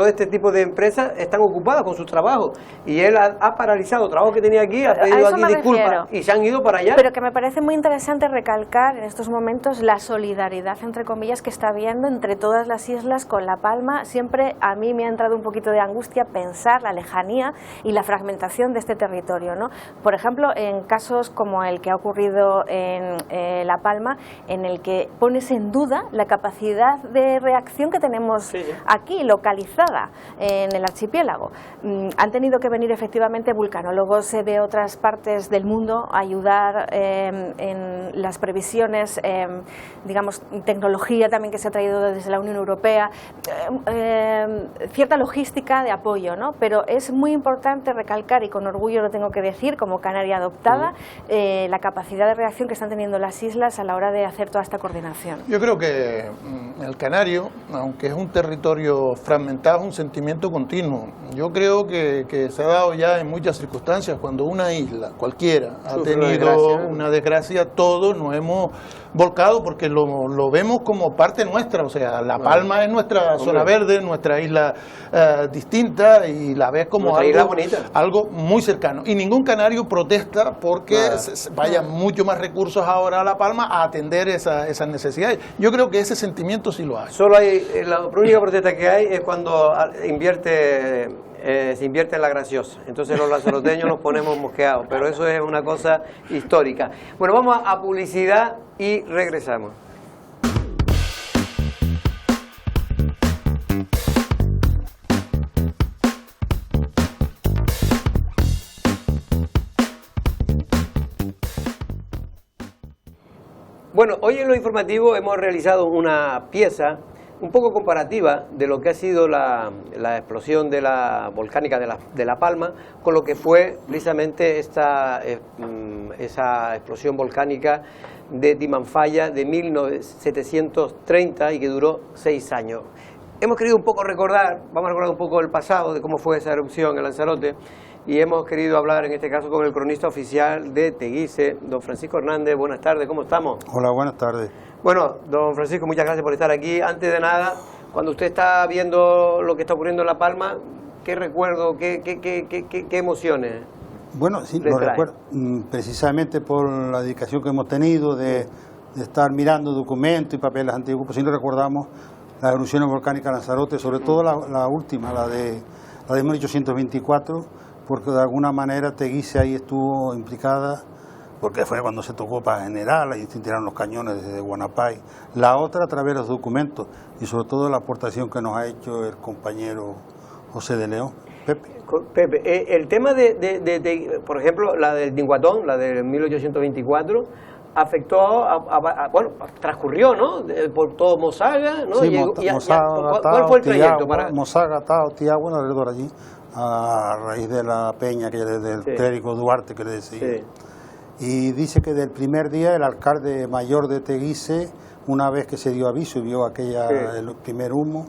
este tipo de empresas están ocupadas con sus trabajos, y él ha paralizado trabajos que tenía aquí, ha pedido aquí disculpas y se han ido para allá. Pero que me parece muy interesante recalcar en estos momentos la solidaridad, entre comillas, que está habiendo entre todas las islas con La Palma. Siempre a mí me ha entrado un poquito de angustia pensar la lejanía y la fragmentación de este territorio, ¿no? Por ejemplo, en casos como el que ha ocurrido en La Palma, en el que pones en duda la capacidad de reacción que tenemos Sí. aquí localizada en el archipiélago. Han tenido que venir efectivamente vulcanólogos de otras partes del mundo a ayudar en las previsiones, digamos, tecnología también que se ha traído desde la Unión Europea, cierta logística de apoyo, ¿no? Pero es muy importante recalcar, y con orgullo lo tengo que decir, como canaria adoptada, la capacidad de reacción que están teniendo las islas a la hora de hacer toda esta coordinación. Yo creo que el canario, aunque es un territorio fragmentado, es un sentimiento continuo. Yo creo que se ha dado ya en muchas circunstancias, cuando una isla, cualquiera, ha tenido una desgracia, todos nos hemos volcado porque lo vemos como parte nuestra. O sea, La Palma es nuestra zona verde, nuestra isla distinta, y la ves como algo muy cercano. Y ningún canario protesta porque vayan mucho más recursos ahora a La Palma a atender esas necesidades. Yo creo que ese sentimiento sí lo hay. Solo hay, la única protesta que hay es cuando se invierte en la graciosa. Entonces los lanzaroteños nos ponemos mosqueados, pero eso es una cosa histórica. Bueno, vamos a publicidad y regresamos. Bueno, hoy en lo informativo hemos realizado una pieza un poco comparativa de lo que ha sido la explosión de la volcánica de La Palma con lo que fue precisamente esa explosión volcánica de Timanfaya de 1730 y que duró 6 años. Hemos querido un poco vamos a recordar un poco el pasado de cómo fue esa erupción en Lanzarote, y hemos querido hablar en este caso con el cronista oficial de Teguise, don Francisco Hernández. Buenas tardes, ¿cómo estamos? Hola, buenas tardes. Bueno, don Francisco, muchas gracias por estar aquí. Antes de nada, cuando usted está viendo lo que está ocurriendo en La Palma, ¿qué recuerdo, qué emociones? Bueno, sí, lo recuerdo precisamente por la dedicación que hemos tenido de estar mirando documentos y papeles antiguos. Pues sí, nos recordamos las erupciones volcánicas de Lanzarote, sobre todo la última, la de 1824, porque de alguna manera Teguise ahí estuvo implicada, porque fue cuando se tocó para General, ahí se tiraron los cañones desde Guanapay. La otra a través de los documentos, y sobre todo la aportación que nos ha hecho el compañero José de León. Pepe, el tema de, por ejemplo, la del Tinguatón, la de 1824, afectó bueno, transcurrió, ¿no? Por todo Mosaga, ¿no? Sí, Mosaga, ¿cuál fue el trayecto? Mosaga, Tao, Tiagua, alrededor allí, a raíz de la peña que del clérigo Duarte que le decía. Sí. Y dice que del primer día el alcalde mayor de Teguise, una vez que se dio aviso y vio el primer humo,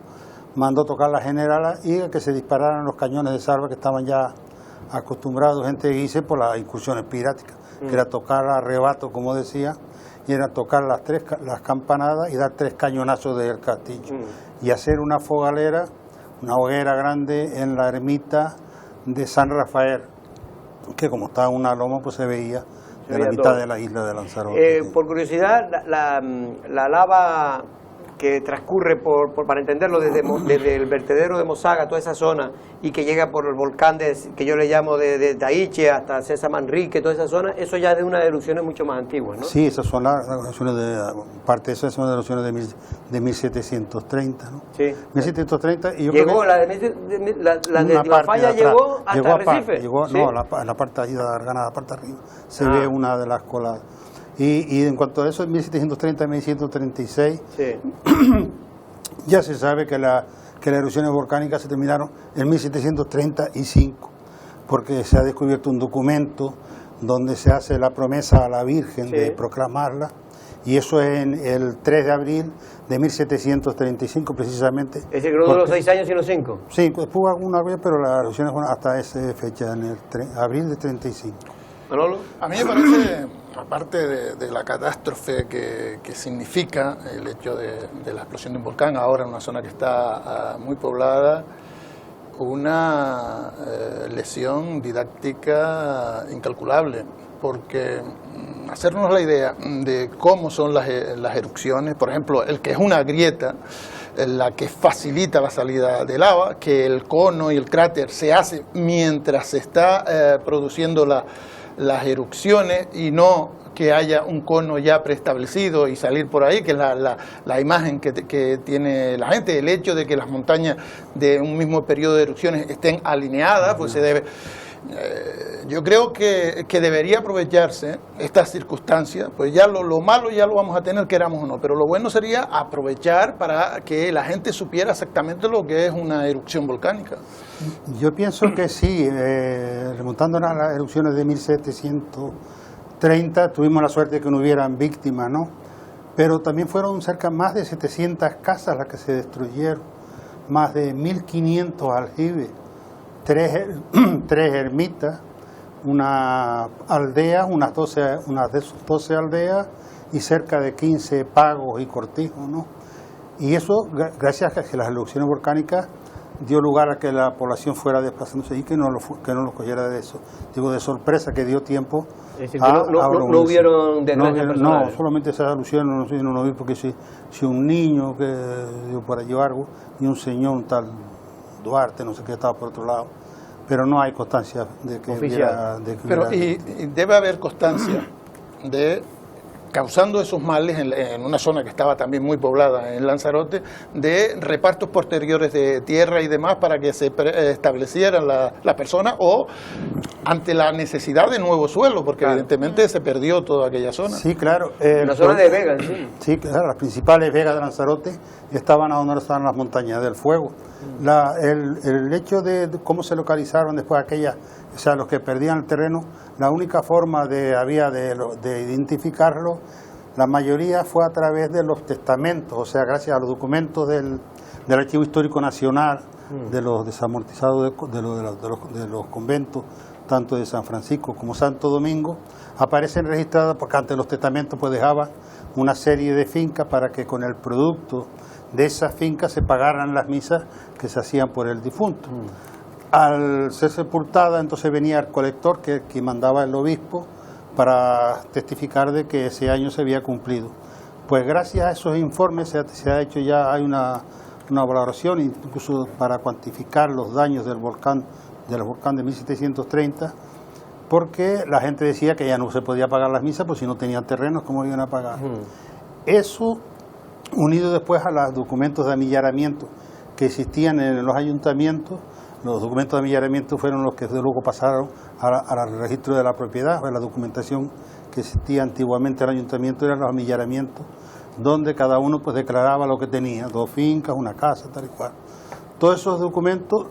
mandó tocar la generala y que se dispararan los cañones de salva que estaban ya acostumbrados en Teguise por las incursiones piráticas, que era tocar a rebato, como decía, y era tocar las campanadas y dar 3 cañonazos del castillo y hacer una fogalera, una hoguera grande en la ermita de San Rafael, que como estaba en una loma pues se veía de la mitad de la isla de Lanzarote. Por curiosidad, la lava que transcurre para entenderlo desde el vertedero de Mosaga, toda esa zona, y que llega por el volcán que yo le llamo de Taiche hasta César Manrique, toda esa zona, eso ya es de unas erupciones mucho más antiguas, ¿no? Sí, esas son las erupciones parte de esas son las erupciones de 1730, ¿no? Sí. 1730 y yo llegó creo que la de Timanfaya llegó hasta Recife. No, la parte allí de Argana, la parte arriba, se ve una de las colas. Y en cuanto a eso, en 1730 y 1736, ya se sabe que las erupciones volcánicas se terminaron en 1735, porque se ha descubierto un documento donde se hace la promesa a la Virgen de proclamarla, y eso es en el 3 de abril de 1735 precisamente. ¿Es decir, que no duró 6 años sino 5? Sí, pues hubo alguna vez, pero las erupciones fueron hasta esa fecha, en el abril de 35. ¿Manolo? A mí me parece, aparte de la catástrofe que significa el hecho de la explosión de un volcán, ahora en una zona que está muy poblada, una lesión didáctica incalculable, porque hacernos la idea de cómo son las erupciones, por ejemplo, el que es una grieta, la que facilita la salida de lava, que el cono y el cráter se hace mientras se está produciendo las erupciones y no que haya un cono ya preestablecido y salir por ahí, que es la imagen que tiene la gente. El hecho de que las montañas de un mismo periodo de erupciones estén alineadas, pues se debe... yo creo que debería aprovecharse estas circunstancias, pues ya lo malo ya lo vamos a tener, queramos o no, pero lo bueno sería aprovechar para que la gente supiera exactamente lo que es una erupción volcánica. Yo pienso que sí, remontándonos a las erupciones de 1730, tuvimos la suerte de que no hubieran víctimas, ¿no? Pero también fueron más de 700 casas las que se destruyeron, más de 1500 aljibes, tres ermitas, una aldea, unas 12 aldeas y cerca de 15 pagos y cortijos, ¿no? Y eso, gracias a que las erupciones volcánicas dio lugar a que la población fuera desplazándose y que no lo cogiera de eso. Digo, de sorpresa, que dio tiempo. Es decir, no hubieron desgracias personales. No, solamente esas alusiones no vi, porque si un niño que dio por allí algo y un señor, un tal Duarte, no sé qué, estaba por otro lado, pero no hay constancia de que hubiera... Pero y debe haber constancia de, causando esos males en una zona que estaba también muy poblada en Lanzarote, de repartos posteriores de tierra y demás para que se establecieran las personas, o ante la necesidad de nuevo suelo, porque evidentemente se perdió toda aquella zona. Sí, claro. La zona de Vega, sí. Sí, claro, las principales vegas de Lanzarote estaban a donde estaban las montañas del fuego. El hecho de cómo se localizaron después aquellas, o sea, los que perdían el terreno, la única forma de identificarlo, la mayoría fue a través de los testamentos, o sea, gracias a los documentos del Archivo Histórico Nacional, de los desamortizados de los conventos, tanto de San Francisco como Santo Domingo, aparecen registradas, porque antes los testamentos pues dejaban una serie de fincas para que con el producto de esas fincas se pagaran las misas que se hacían por el difunto. Al ser sepultada, entonces venía el colector que mandaba el obispo para testificar de que ese año se había cumplido. Pues gracias a esos informes se ha hecho ya, hay una valoración incluso para cuantificar los daños del volcán de 1730, porque la gente decía que ya no se podía pagar las misas, pues si no tenían terrenos, ¿cómo iban a pagar? Eso, unido después a los documentos de amillaramiento que existían en los ayuntamientos. Los documentos de amillaramiento fueron los que luego pasaron al registro de la propiedad. La documentación que existía antiguamente en el ayuntamiento eran los amillaramientos, donde cada uno pues declaraba lo que tenía, 2 fincas, una casa, tal y cual. Todos esos documentos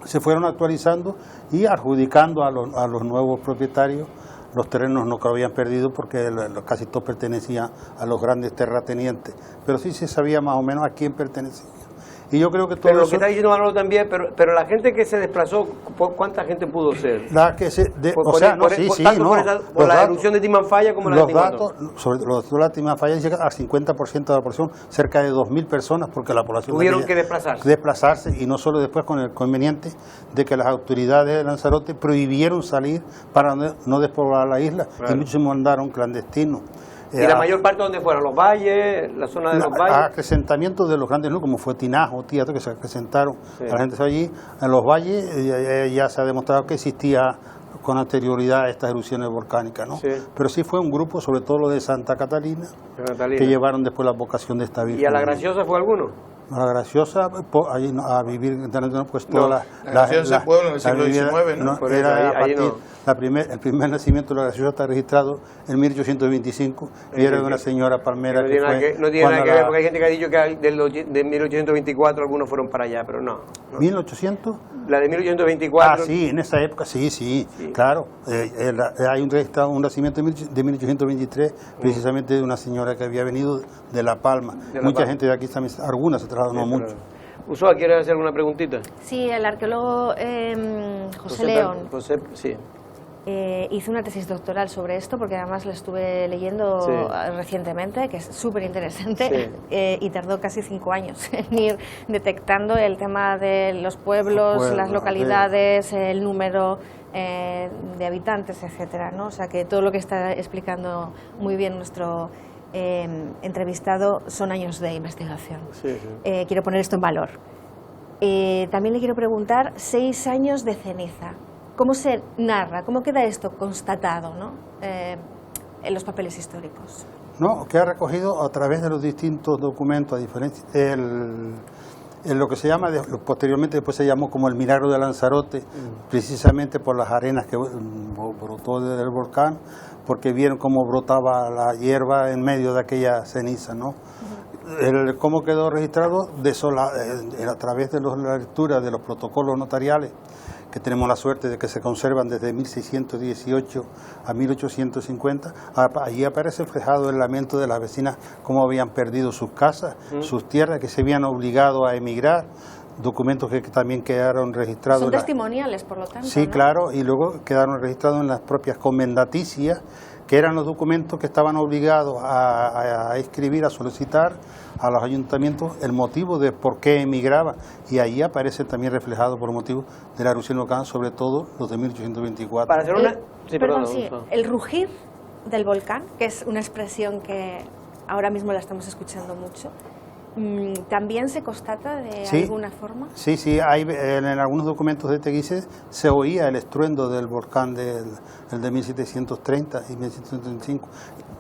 se fueron actualizando y adjudicando a los nuevos propietarios los terrenos no que habían perdido, porque casi todos pertenecían a los grandes terratenientes, pero sí se sabía más o menos a quién pertenecía. Y yo creo que todo pero lo eso, que está diciendo Manolo también, pero la gente que se desplazó, ¿cuánta gente pudo ser? la que se por la erupción de Timanfaya como la de Timanfaya. Sobre los datos de la Timanfaya llega al 50% de la población, cerca de 2.000 personas, porque la población tuvieron que desplazarse, y no solo después con el inconveniente de que las autoridades de Lanzarote prohibieron salir para no despoblar la isla, y muchos se mandaron clandestinos. ¿Y la mayor parte dónde fueron? ¿Los valles? ¿La zona de los valles? Acrecentamientos de los grandes núcleos, como fue Tinajo, Tía, que se acrecentaron a la gente allí. En los valles ya se ha demostrado que existía con anterioridad estas erupciones volcánicas, ¿no? Sí. Pero sí fue un grupo, sobre todo lo de Santa Catalina, que llevaron después la vocación de esta virgen. ¿Y a la Graciosa fue alguno? A la Graciosa, a vivir, pues toda la Graciosa es pueblo en el siglo XIX, ¿no? El primer nacimiento de la Graciosa está registrado en 1825, y era de una señora palmera no tiene nada que ver, porque hay gente que ha dicho que de 1824 algunos fueron para allá, pero no. ¿1800? La de 1824. Sí, en esa época, sí, claro. Hay un nacimiento de 1823, precisamente de una señora que había venido de La Palma. Mucha gente de aquí también, algunas se trasladaron, no mucho. Usoa, ¿quieres hacer alguna preguntita? Sí, el arqueólogo José León. Sí. Hice una tesis doctoral sobre esto, porque además la estuve leyendo recientemente, que es súper interesante, y tardó casi 5 años en ir detectando el tema de los pueblos, las localidades, el número de habitantes, etcétera, ¿no? O sea que todo lo que está explicando muy bien nuestro entrevistado son años de investigación. Quiero poner esto en valor. También le quiero preguntar, 6 años de ceniza. ¿Cómo se narra? ¿Cómo queda esto constatado, ¿no? los papeles históricos? No, que ha recogido a través de los distintos documentos, a diferencia, lo que se llama, posteriormente después se llamó como el milagro de Lanzarote, precisamente por las arenas que brotó desde el volcán, porque vieron cómo brotaba la hierba en medio de aquella ceniza, ¿no? Cómo quedó registrado a través de la lectura de los protocolos notariales, que tenemos la suerte de que se conservan desde 1618 a 1850, allí aparece reflejado el lamento de las vecinas, cómo habían perdido sus casas, sus tierras, que se habían obligado a emigrar, documentos que también quedaron registrados. Son testimoniales, por lo tanto. Sí, ¿no? claro, y luego quedaron registrados en las propias comendaticias, que eran los documentos que estaban obligados a escribir, a solicitar a los ayuntamientos el motivo de por qué emigraba, y ahí aparece también reflejado por motivo de la erupción del volcán, sobre todo los de 1824. Para hacer una... el rugir del volcán, que es una expresión que ahora mismo la estamos escuchando mucho, ¿también se constata de alguna forma? Sí, en algunos documentos de Teguise se oía el estruendo del volcán el de 1730 y 1735,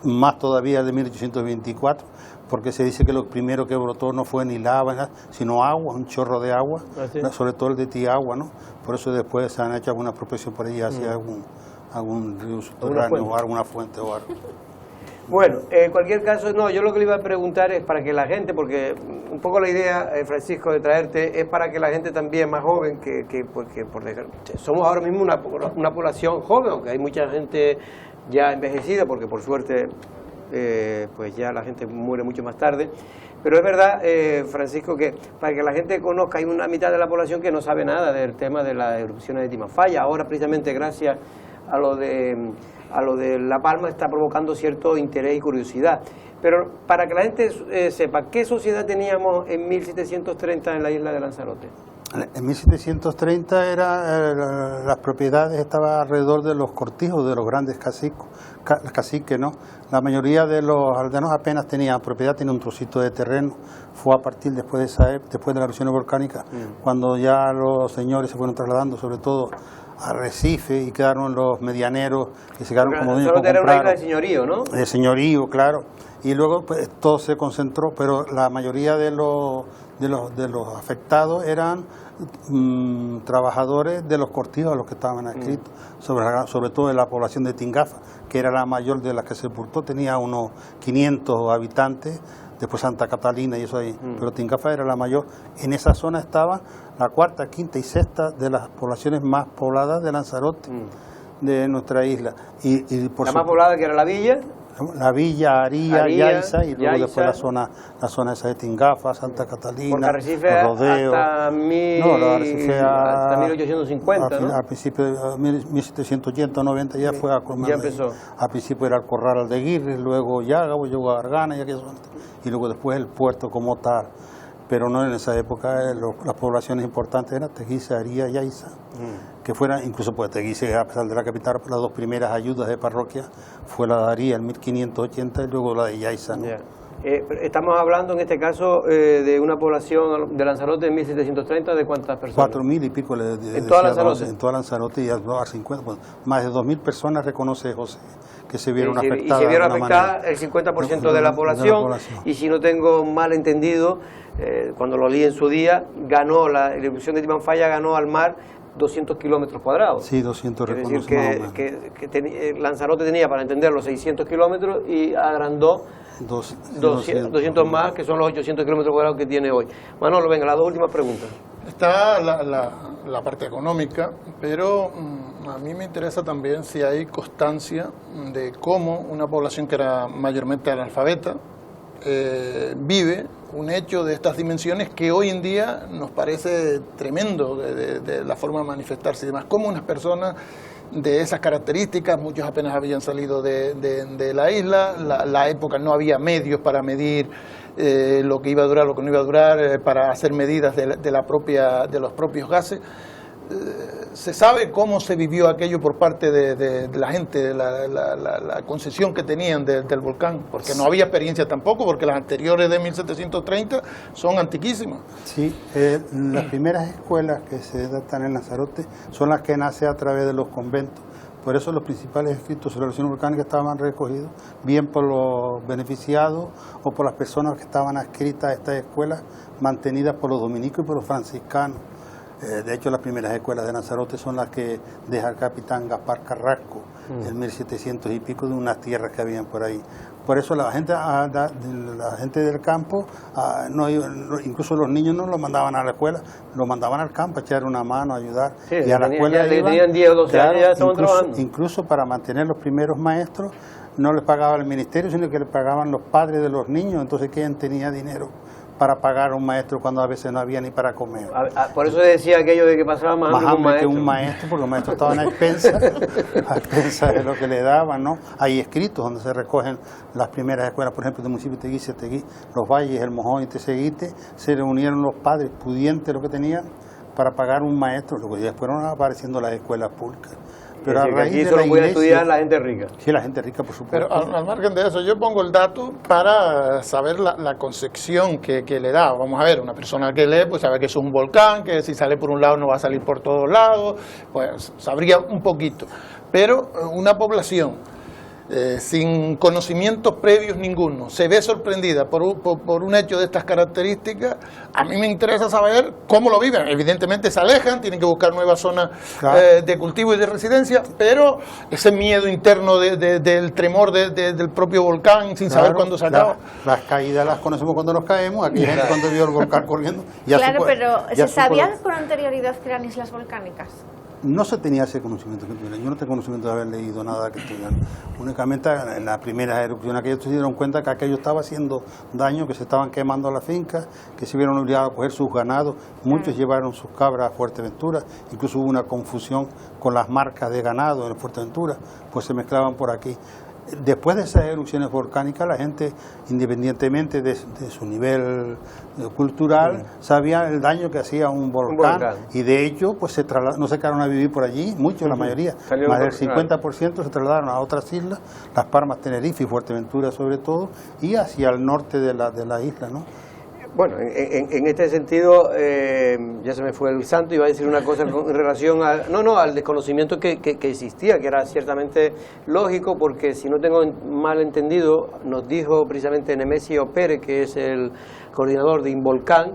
más todavía el de 1824, porque se dice que lo primero que brotó no fue ni lava, sino agua, un chorro de agua, sobre todo el de Tiagua, ¿no? Por eso después se han hecho alguna prospección por ahí hacia algún río subterráneo o alguna fuente o algo. Bueno, en cualquier caso, no, yo lo que le iba a preguntar es para que la gente, porque un poco la idea, Francisco, de traerte es para que la gente también más joven, somos ahora mismo una población joven, aunque hay mucha gente ya envejecida, porque por suerte pues ya la gente muere mucho más tarde, pero es verdad, Francisco, que para que la gente conozca, hay una mitad de la población que no sabe nada del tema de las erupciones de Timafalla. Ahora, precisamente gracias a lo de La Palma, está provocando cierto interés y curiosidad. Pero para que la gente sepa, ¿qué sociedad teníamos en 1730 en la isla de Lanzarote? En 1730 las propiedades estaban alrededor de los cortijos de los grandes caciques, ¿no? La mayoría de los aldeanos apenas tenían propiedad, tenían un trocito de terreno. Fue a partir después de la erupción volcánica, cuando ya los señores se fueron trasladando, sobre todo a Recife, y quedaron los medianeros que se quedaron como dueños. Solo era una isla de señorío, ¿no? De señorío, claro. Y luego pues, todo se concentró, pero la mayoría de los afectados eran trabajadores de los cortijos a los que estaban adscritos, sobre todo de la población de Tingafa, que era la mayor de las que sepultó, tenía unos 500 habitantes, después Santa Catalina y eso ahí, pero Tingafa era la mayor. En esa zona estaba la cuarta, quinta y sexta de las poblaciones más pobladas de Lanzarote, de nuestra isla. Y por la más poblada, que era la villa. La villa, Aría, Yaiza, y luego después la zona esa de Tingafa, Santa Catalina, Arrecife, Rodeo. hasta 1850, ¿no? Al principio de 1780, 90 ya fue a comer. Ya empezó. Al principio era el Corral de Aguirre, luego Yágabo, luego Gargana, y luego después el puerto como tal. Pero no en esa época, las poblaciones importantes eran Teguise, Aría, Yaiza, que fueran, incluso pues Teguise, a pesar de la capital, las dos primeras ayudas de parroquia fue la de Aría en 1580 y luego la de Yaiza, ¿no? Estamos hablando en este caso de una población de Lanzarote en 1730, ¿de cuántas personas? 4.000 y pico. ¿En toda Lanzarote? En toda Lanzarote, y a 50, pues, más de 2.000 personas, reconoce José, que se vieron afectadas. Y se vieron afectadas el 50% de la población, y si no tengo mal entendido, cuando lo leí en su día, la erupción de Timafalla ganó al mar 200 kilómetros cuadrados. Sí, 200 reconoce. Es decir, que Lanzarote tenía, para entenderlo, 600 kilómetros y agrandó 200 más, que son los 800 kilómetros cuadrados que tiene hoy. Manolo, venga, las dos últimas preguntas. Está la parte económica, pero a mí me interesa también si hay constancia de cómo una población que era mayormente analfabeta vive un hecho de estas dimensiones que hoy en día nos parece tremendo de la forma de manifestarse y demás. Como unas personas de esas características, muchos apenas habían salido de la isla, la época no había medios para medir lo que iba a durar, lo que no iba a durar, para hacer medidas de los propios gases. ¿Se sabe cómo se vivió aquello por parte de la gente, la concesión que tenían del volcán? Porque no había experiencia tampoco, porque las anteriores de 1730 son antiquísimas. Sí, las primeras escuelas que se datan en Lanzarote son las que nacen a través de los conventos, Por eso los principales escritos sobre la erupción volcánica estaban recogidos, bien por los beneficiados o por las personas que estaban adscritas a estas escuelas mantenidas por los dominicos y por los franciscanos. De hecho, las primeras escuelas de Lanzarote son las que deja el capitán Gaspar Carrasco en 1700 y pico, de unas tierras que habían por ahí. Por eso la gente del campo, incluso los niños no los mandaban a la escuela, los mandaban al campo a echar una mano, a ayudar. Sí, y a la escuela tenían 10 o 12 años, ya estaban trabajando. Incluso para mantener los primeros maestros no les pagaba el ministerio, sino que les pagaban los padres de los niños. Entonces, ¿quién tenía dinero para pagar a un maestro cuando a veces no había ni para comer? Por eso decía aquello de que pasaba más hambre que un maestro, porque los maestros estaban a expensas de lo que le daban, ¿no? Hay escritos donde se recogen las primeras escuelas, por ejemplo, del municipio de Teguise, Los Valles, El Mojón y Teseguite. Se reunieron los padres pudientes, lo que tenían, para pagar un maestro, luego ya fueron apareciendo las escuelas públicas. Pero a raíz aquí de solo la puede iglesia, estudiar la gente rica. Sí, la gente rica, por supuesto. Pero al margen de eso, yo pongo el dato para saber la concepción que le da. Vamos a ver, una persona que lee, pues sabe que es un volcán, que si sale por un lado no va a salir por todos lados, pues sabría un poquito. Pero una población sin conocimientos previos ninguno se ve sorprendida por un hecho de estas características. A mí me interesa saber cómo lo viven. Evidentemente se alejan, tienen que buscar nuevas zonas de cultivo y de residencia, pero ese miedo interno del tremor del propio volcán sin saber cuándo se acaba. Las caídas las conocemos cuando nos caemos, aquí hay gente cuando vio el volcán corriendo. Claro, pero ¿se sabía con anterioridad que eran islas volcánicas? No se tenía ese conocimiento que tuvieran. Yo no tengo conocimiento de haber leído nada que tuvieran. Únicamente en las primeras erupciones aquellos se dieron cuenta que aquello estaba haciendo daño, que se estaban quemando las fincas, que se vieron obligados a coger sus ganados. Muchos llevaron sus cabras a Fuerteventura, incluso hubo una confusión con las marcas de ganado en Fuerteventura, pues se mezclaban por aquí. Después de esas erupciones volcánicas, la gente, independientemente de su nivel cultural, sabía el daño que hacía un volcán. Y de hecho, pues no se quedaron a vivir por allí, muchos, la mayoría, más del 50% se trasladaron a otras islas, Las Palmas, Tenerife y Fuerteventura sobre todo, y hacia el norte de la isla, ¿no? Bueno, en este sentido, ya se me fue el santo, iba a decir una cosa en relación al desconocimiento que existía, que era ciertamente lógico, porque si no tengo mal entendido, nos dijo precisamente Nemesio Pérez, que es el coordinador de Involcán,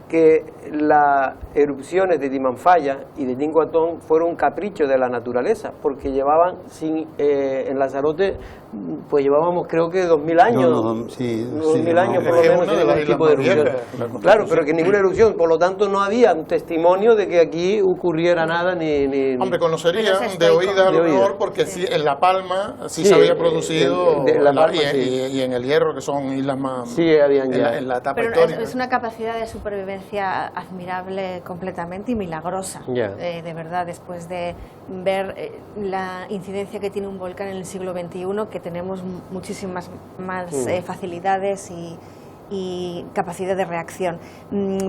que las erupciones de Timanfaya y de Tinguatón fueron un capricho de la naturaleza, porque llevaban en Lanzarote, pues llevábamos creo que 2000 años, 2000 años por lo menos sin ningún tipo de erupción. Claro, pero que ninguna erupción, por lo tanto no había un testimonio de que aquí ocurriera nada ni Hombre, conocería de oídas a lo mejor, porque sí, en La Palma sí se había producido, y en el Hierro, que son islas más habían ya en la etapa pero histórica. es una capacidad de supervivencia admirable completamente y milagrosa, de verdad, después de ver la incidencia que tiene un volcán en el siglo XXI, que tenemos muchísimas más facilidades y capacidad de reacción.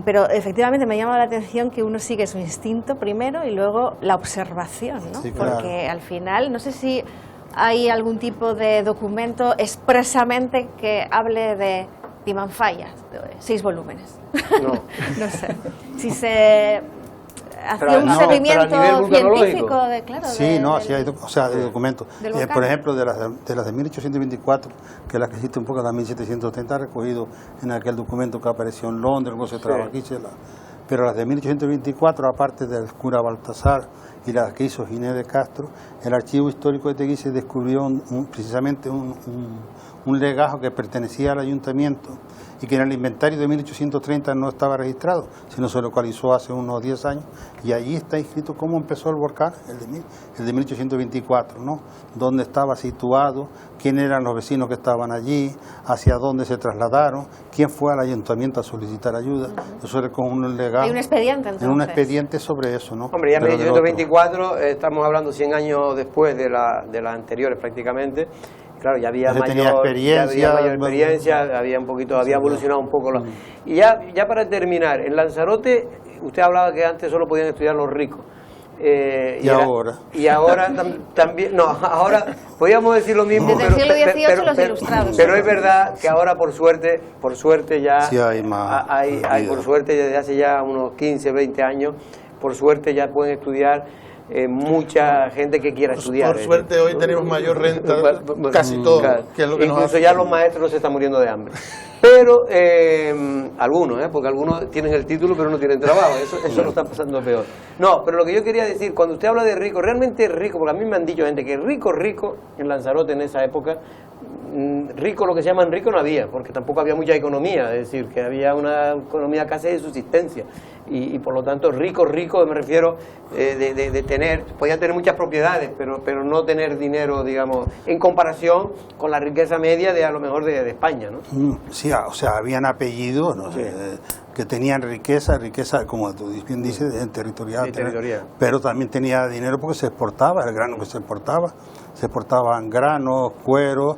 Pero efectivamente me llama la atención que uno sigue su instinto primero y luego la observación, ¿no? Sí, claro. Porque al final, no sé si hay algún tipo de documento expresamente que hable de Timanfaya, 6 volúmenes. No sé. Si se hacía un seguimiento científico de, claro. Sí, de documentos. Por ejemplo, de las de 1824, que es la que existe un poco de las 1730, recogido en aquel documento que apareció en Londres, luego se trabajó aquí, pero las de 1824, aparte del cura Baltasar y las que hizo Ginés de Castro, el archivo histórico de Teguise descubrió precisamente un legajo que pertenecía al ayuntamiento y que en el inventario de 1830 no estaba registrado, sino se localizó hace unos 10 años, y allí está inscrito cómo empezó el volcán, el de 1824, ¿no? Dónde estaba situado, quién eran los vecinos que estaban allí, hacia dónde se trasladaron, quién fue al ayuntamiento a solicitar ayuda. Eso era con un legajo. Hay un expediente, entonces. Un expediente sobre eso, ¿no? Hombre, ya en 1824, estamos hablando 100 años después de las anteriores prácticamente. Claro, ya había mayor experiencia, había evolucionado un poco. Y ya para terminar, en Lanzarote, usted hablaba que antes solo podían estudiar los ricos. Y ahora también, ahora podríamos decir lo mismo, desde el siglo XVIII los ilustrados. Pero es verdad que ahora por suerte ya sí hay por suerte desde hace ya unos 15, 20 años, por suerte ya pueden estudiar mucha gente que quiera estudiar. Por suerte hoy tenemos mayor renta, casi todo, que es lo que nos incluso hace. ya los maestros no se están muriendo de hambre. Pero algunos, porque algunos tienen el título pero no tienen trabajo, eso lo está pasando peor. No, pero lo que yo quería decir, cuando usted habla de rico, realmente rico, porque a mí me han dicho gente que rico en Lanzarote en esa época, rico, lo que se llaman rico no había, porque tampoco había mucha economía, es decir, que había una economía casi de subsistencia. Y por lo tanto rico me refiero de tener, podían tener muchas propiedades, pero no tener dinero, digamos, en comparación con la riqueza media de a lo mejor de España, ¿no? Sí, o sea, habían apellidos, no sé, que tenían riqueza, como tú bien dices, territorial, pero también tenía dinero porque se exportaba, el grano que se exportaban granos, cuero,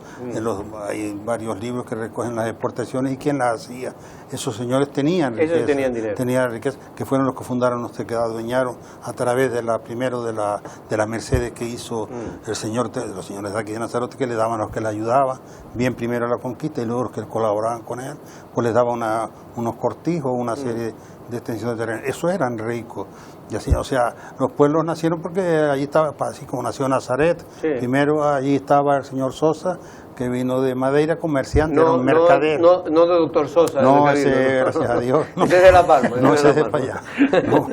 hay varios libros que recogen las exportaciones y quién las hacía. Esos señores tenían riqueza, ellos tenían dinero, tenían riqueza, que fueron los que fundaron los que adueñaron a través de la Mercedes que hizo los señores de aquí de Lanzarote, que le daban a los que le ayudaban, bien primero a la conquista y luego los que colaboraban con él, pues les daban unos cortijos, una serie de extensiones de terreno. Esos eran ricos. Y así, o sea, los pueblos nacieron porque allí estaba, así como nació Nazaret, primero allí estaba el señor Sosa, que vino de Madeira, comerciante, era un mercader. No de doctor Sosa. No, ese, gracias a Dios. No, ese es de La Palma. No, ese es de para allá. No,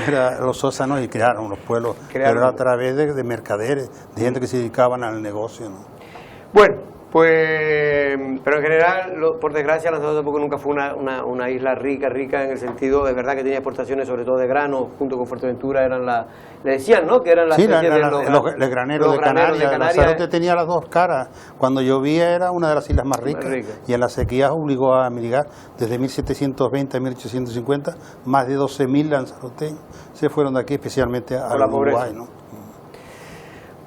era los Sosa, no, y crearon los pueblos, pero era a través de mercaderes, de gente que se dedicaban al negocio, ¿no? Bueno, pues, pero en general, por desgracia, Lanzarote tampoco nunca fue una isla rica en el sentido, de verdad que tenía exportaciones sobre todo de grano, junto con Fuerteventura eran le decían, ¿no? Que eran las los graneros de Canarias. Lanzarote tenía las dos caras. Cuando llovía era una de las islas más ricas. Y en la sequía obligó a migrar desde 1720 a 1850, más de 12.000 lanzaroteños se fueron de aquí, especialmente a Uruguay, ¿no?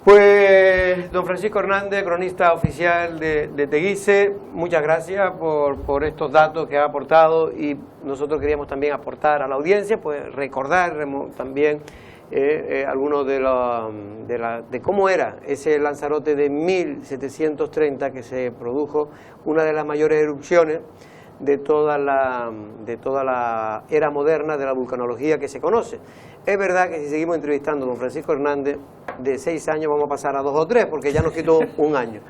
Pues, don Francisco Hernández, cronista oficial de Teguise, muchas gracias por estos datos que ha aportado, y nosotros queríamos también aportar a la audiencia, pues recordar también algunos de cómo era ese Lanzarote de 1730, que se produjo una de las mayores erupciones de toda la era moderna de la vulcanología que se conoce. Es verdad que si seguimos entrevistando a don Francisco Hernández, de 6 años vamos a pasar a 2 o 3, porque ya nos quitó un año.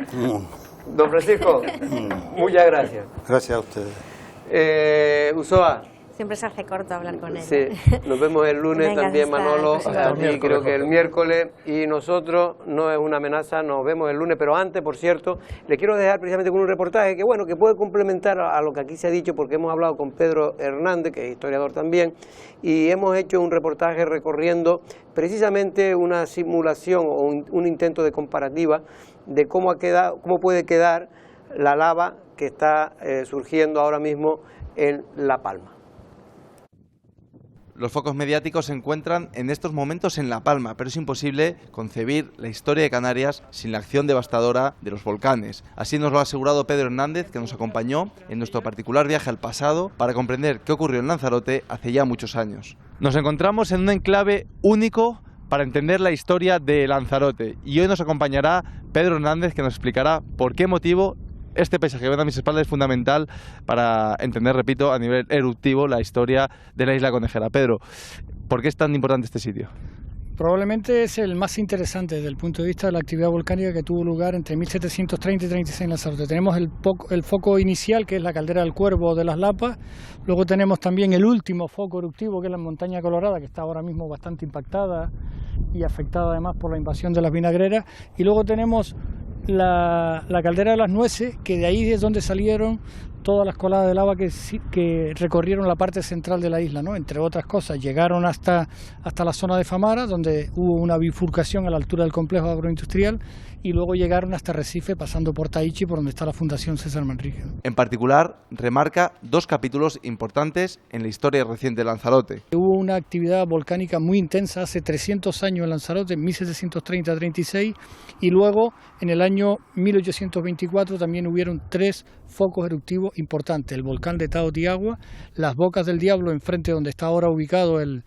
Don Francisco, muchas gracias. Gracias a ustedes. Usoa. Siempre se hace corto hablar con él. Sí, nos vemos el lunes. Venga, también Manolo, y creo que el miércoles, y nosotros, no es una amenaza, nos vemos el lunes, pero antes, por cierto, le quiero dejar precisamente con un reportaje que puede complementar a lo que aquí se ha dicho, porque hemos hablado con Pedro Hernández, que es historiador también, y hemos hecho un reportaje recorriendo precisamente una simulación o un intento de comparativa de cómo puede quedar la lava que está surgiendo ahora mismo en La Palma. Los focos mediáticos se encuentran en estos momentos en La Palma, pero es imposible concebir la historia de Canarias sin la acción devastadora de los volcanes. Así nos lo ha asegurado Pedro Hernández, que nos acompañó en nuestro particular viaje al pasado para comprender qué ocurrió en Lanzarote hace ya muchos años. Nos encontramos en un enclave único para entender la historia de Lanzarote, y hoy nos acompañará Pedro Hernández, que nos explicará por qué motivo este paisaje que ven a mis espaldas es fundamental para entender, repito, a nivel eruptivo la historia de la isla Conejera. Pedro, ¿por qué es tan importante este sitio? Probablemente es el más interesante desde el punto de vista de la actividad volcánica que tuvo lugar entre 1730 y 36 en Lanzarote. Tenemos el foco inicial, que es la caldera del Cuervo de las Lapas. Luego tenemos también el último foco eruptivo, que es la Montaña Colorada, que está ahora mismo bastante impactada y afectada además por la invasión de las vinagreras. Y luego tenemos la caldera de las Nueces, que de ahí es donde salieron todas las coladas de lava que recorrieron la parte central de la isla, ¿no? Entre otras cosas, llegaron hasta la zona de Famara, donde hubo una bifurcación a la altura del complejo agroindustrial, y luego llegaron hasta Recife, pasando por Tahichi, por donde está la Fundación César Manrique. En particular, remarca 2 capítulos importantes en la historia reciente de Lanzarote. Hubo una actividad volcánica muy intensa hace 300 años en Lanzarote, en 1730-36, y luego en el año 1824 también hubieron 3 focos eruptivos importantes: el volcán de Taotiagua, las Bocas del Diablo, enfrente donde está ahora ubicado el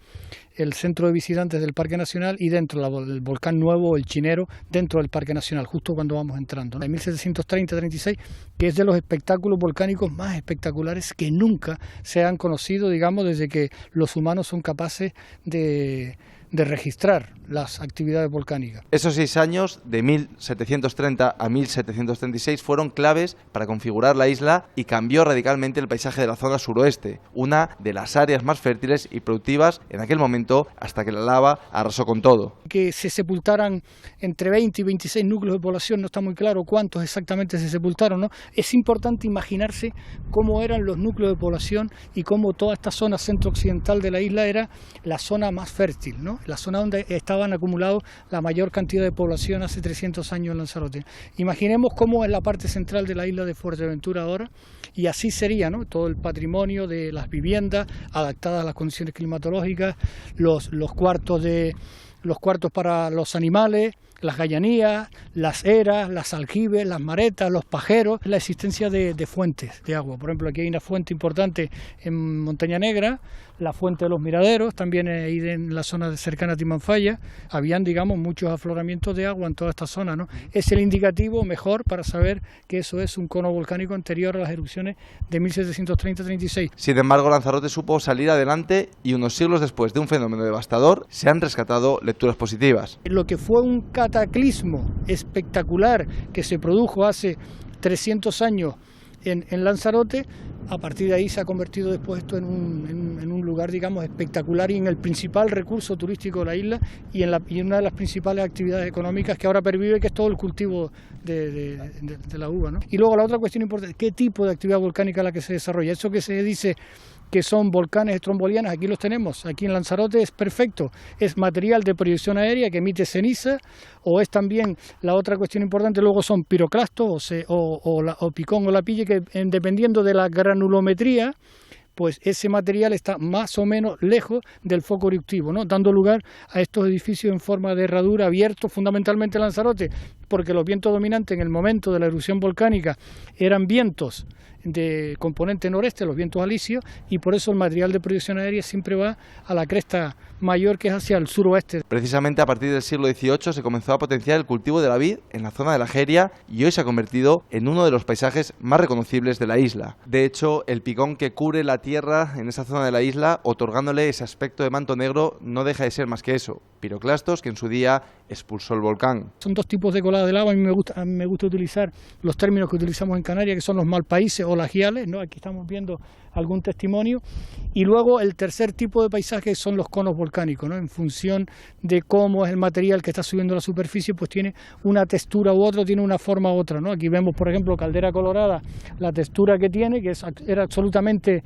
centro de visitantes del Parque Nacional, y dentro el volcán nuevo, el Chinero, dentro del Parque Nacional, justo cuando vamos entrando, ¿no? En 1730-36, que es de los espectáculos volcánicos más espectaculares que nunca se han conocido, digamos, desde que los humanos son capaces de de registrar las actividades volcánicas. Esos 6 años, de 1730 a 1736, fueron claves para configurar la isla y cambió radicalmente el paisaje de la zona suroeste, una de las áreas más fértiles y productivas en aquel momento, hasta que la lava arrasó con todo. Que se sepultaran entre 20 y 26 núcleos de población, no está muy claro cuántos exactamente se sepultaron, ¿no? Es importante imaginarse cómo eran los núcleos de población y cómo toda esta zona centro-occidental de la isla era la zona más fértil, ¿no? La zona donde estaban acumulados la mayor cantidad de población hace 300 años en Lanzarote. Imaginemos cómo es la parte central de la isla de Fuerteventura ahora, y así sería, ¿no? Todo el patrimonio de las viviendas adaptadas a las condiciones climatológicas, los cuartos para los animales, las gallanías, las eras, las aljibes, las maretas, los pajeros, la existencia de fuentes de agua. Por ejemplo, aquí hay una fuente importante en Montaña Negra, la fuente de los Miraderos, también ahí en la zona cercana a Timanfaya, habían, digamos, muchos afloramientos de agua en toda esta zona, ¿no? Es el indicativo mejor para saber que eso es un cono volcánico anterior a las erupciones de 1730-36. Sin embargo, Lanzarote supo salir adelante y unos siglos después de un fenómeno devastador se han rescatado lecturas positivas. Lo que fue un cataclismo espectacular que se produjo hace 300 años en Lanzarote, a partir de ahí se ha convertido después esto en un lugar, digamos, espectacular y en el principal recurso turístico de la isla y en una de las principales actividades económicas que ahora pervive, que es todo el cultivo de la uva, ¿no? Y luego la otra cuestión importante, ¿qué tipo de actividad volcánica es la que se desarrolla? Eso que se dice que son volcanes estrombolianos, aquí los tenemos, aquí en Lanzarote es perfecto, es material de proyección aérea que emite ceniza, o es también la otra cuestión importante, luego son piroclastos o picón o lapille, que dependiendo de la granulometría, pues ese material está más o menos lejos del foco eruptivo, ¿no? Dando lugar a estos edificios en forma de herradura abiertos fundamentalmente en Lanzarote, porque los vientos dominantes en el momento de la erupción volcánica eran vientos de componente noreste, los vientos alisios, y por eso el material de proyección aérea siempre va a la cresta mayor, que es hacia el suroeste. Precisamente a partir del siglo XVIII se comenzó a potenciar el cultivo de la vid en la zona de la Jeria y hoy se ha convertido en uno de los paisajes más reconocibles de la isla. De hecho, el picón que cubre la tierra en esa zona de la isla, otorgándole ese aspecto de manto negro, no deja de ser más que eso, piroclastos que en su día expulsó el volcán. Son dos tipos de colada de lava, a mí me gusta utilizar los términos que utilizamos en Canarias, que son los malpaíses o lagiales, ¿no? Aquí estamos viendo algún testimonio, y luego el tercer tipo de paisaje son los conos volcánicos, ¿no? En función de cómo es el material que está subiendo a la superficie, pues tiene una textura u otra, tiene una forma u otra, ¿no? Aquí vemos, por ejemplo, Caldera Colorada, la textura que tiene, que era absolutamente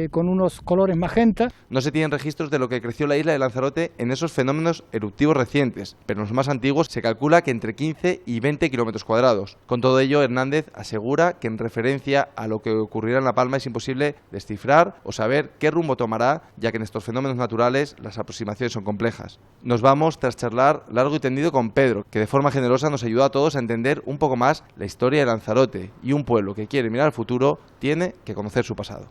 con unos colores magenta. No se tienen registros de lo que creció la isla de Lanzarote en esos fenómenos eruptivos recientes, pero en los más antiguos se calcula que entre 15 y 20 kilómetros cuadrados. Con todo ello, Hernández asegura que en referencia a lo que ocurrirá en La Palma es imposible descifrar o saber qué rumbo tomará, ya que en estos fenómenos naturales las aproximaciones son complejas. Nos vamos tras charlar largo y tendido con Pedro, que de forma generosa nos ayuda a todos a entender un poco más la historia de Lanzarote, y un pueblo que quiere mirar al futuro tiene que conocer su pasado.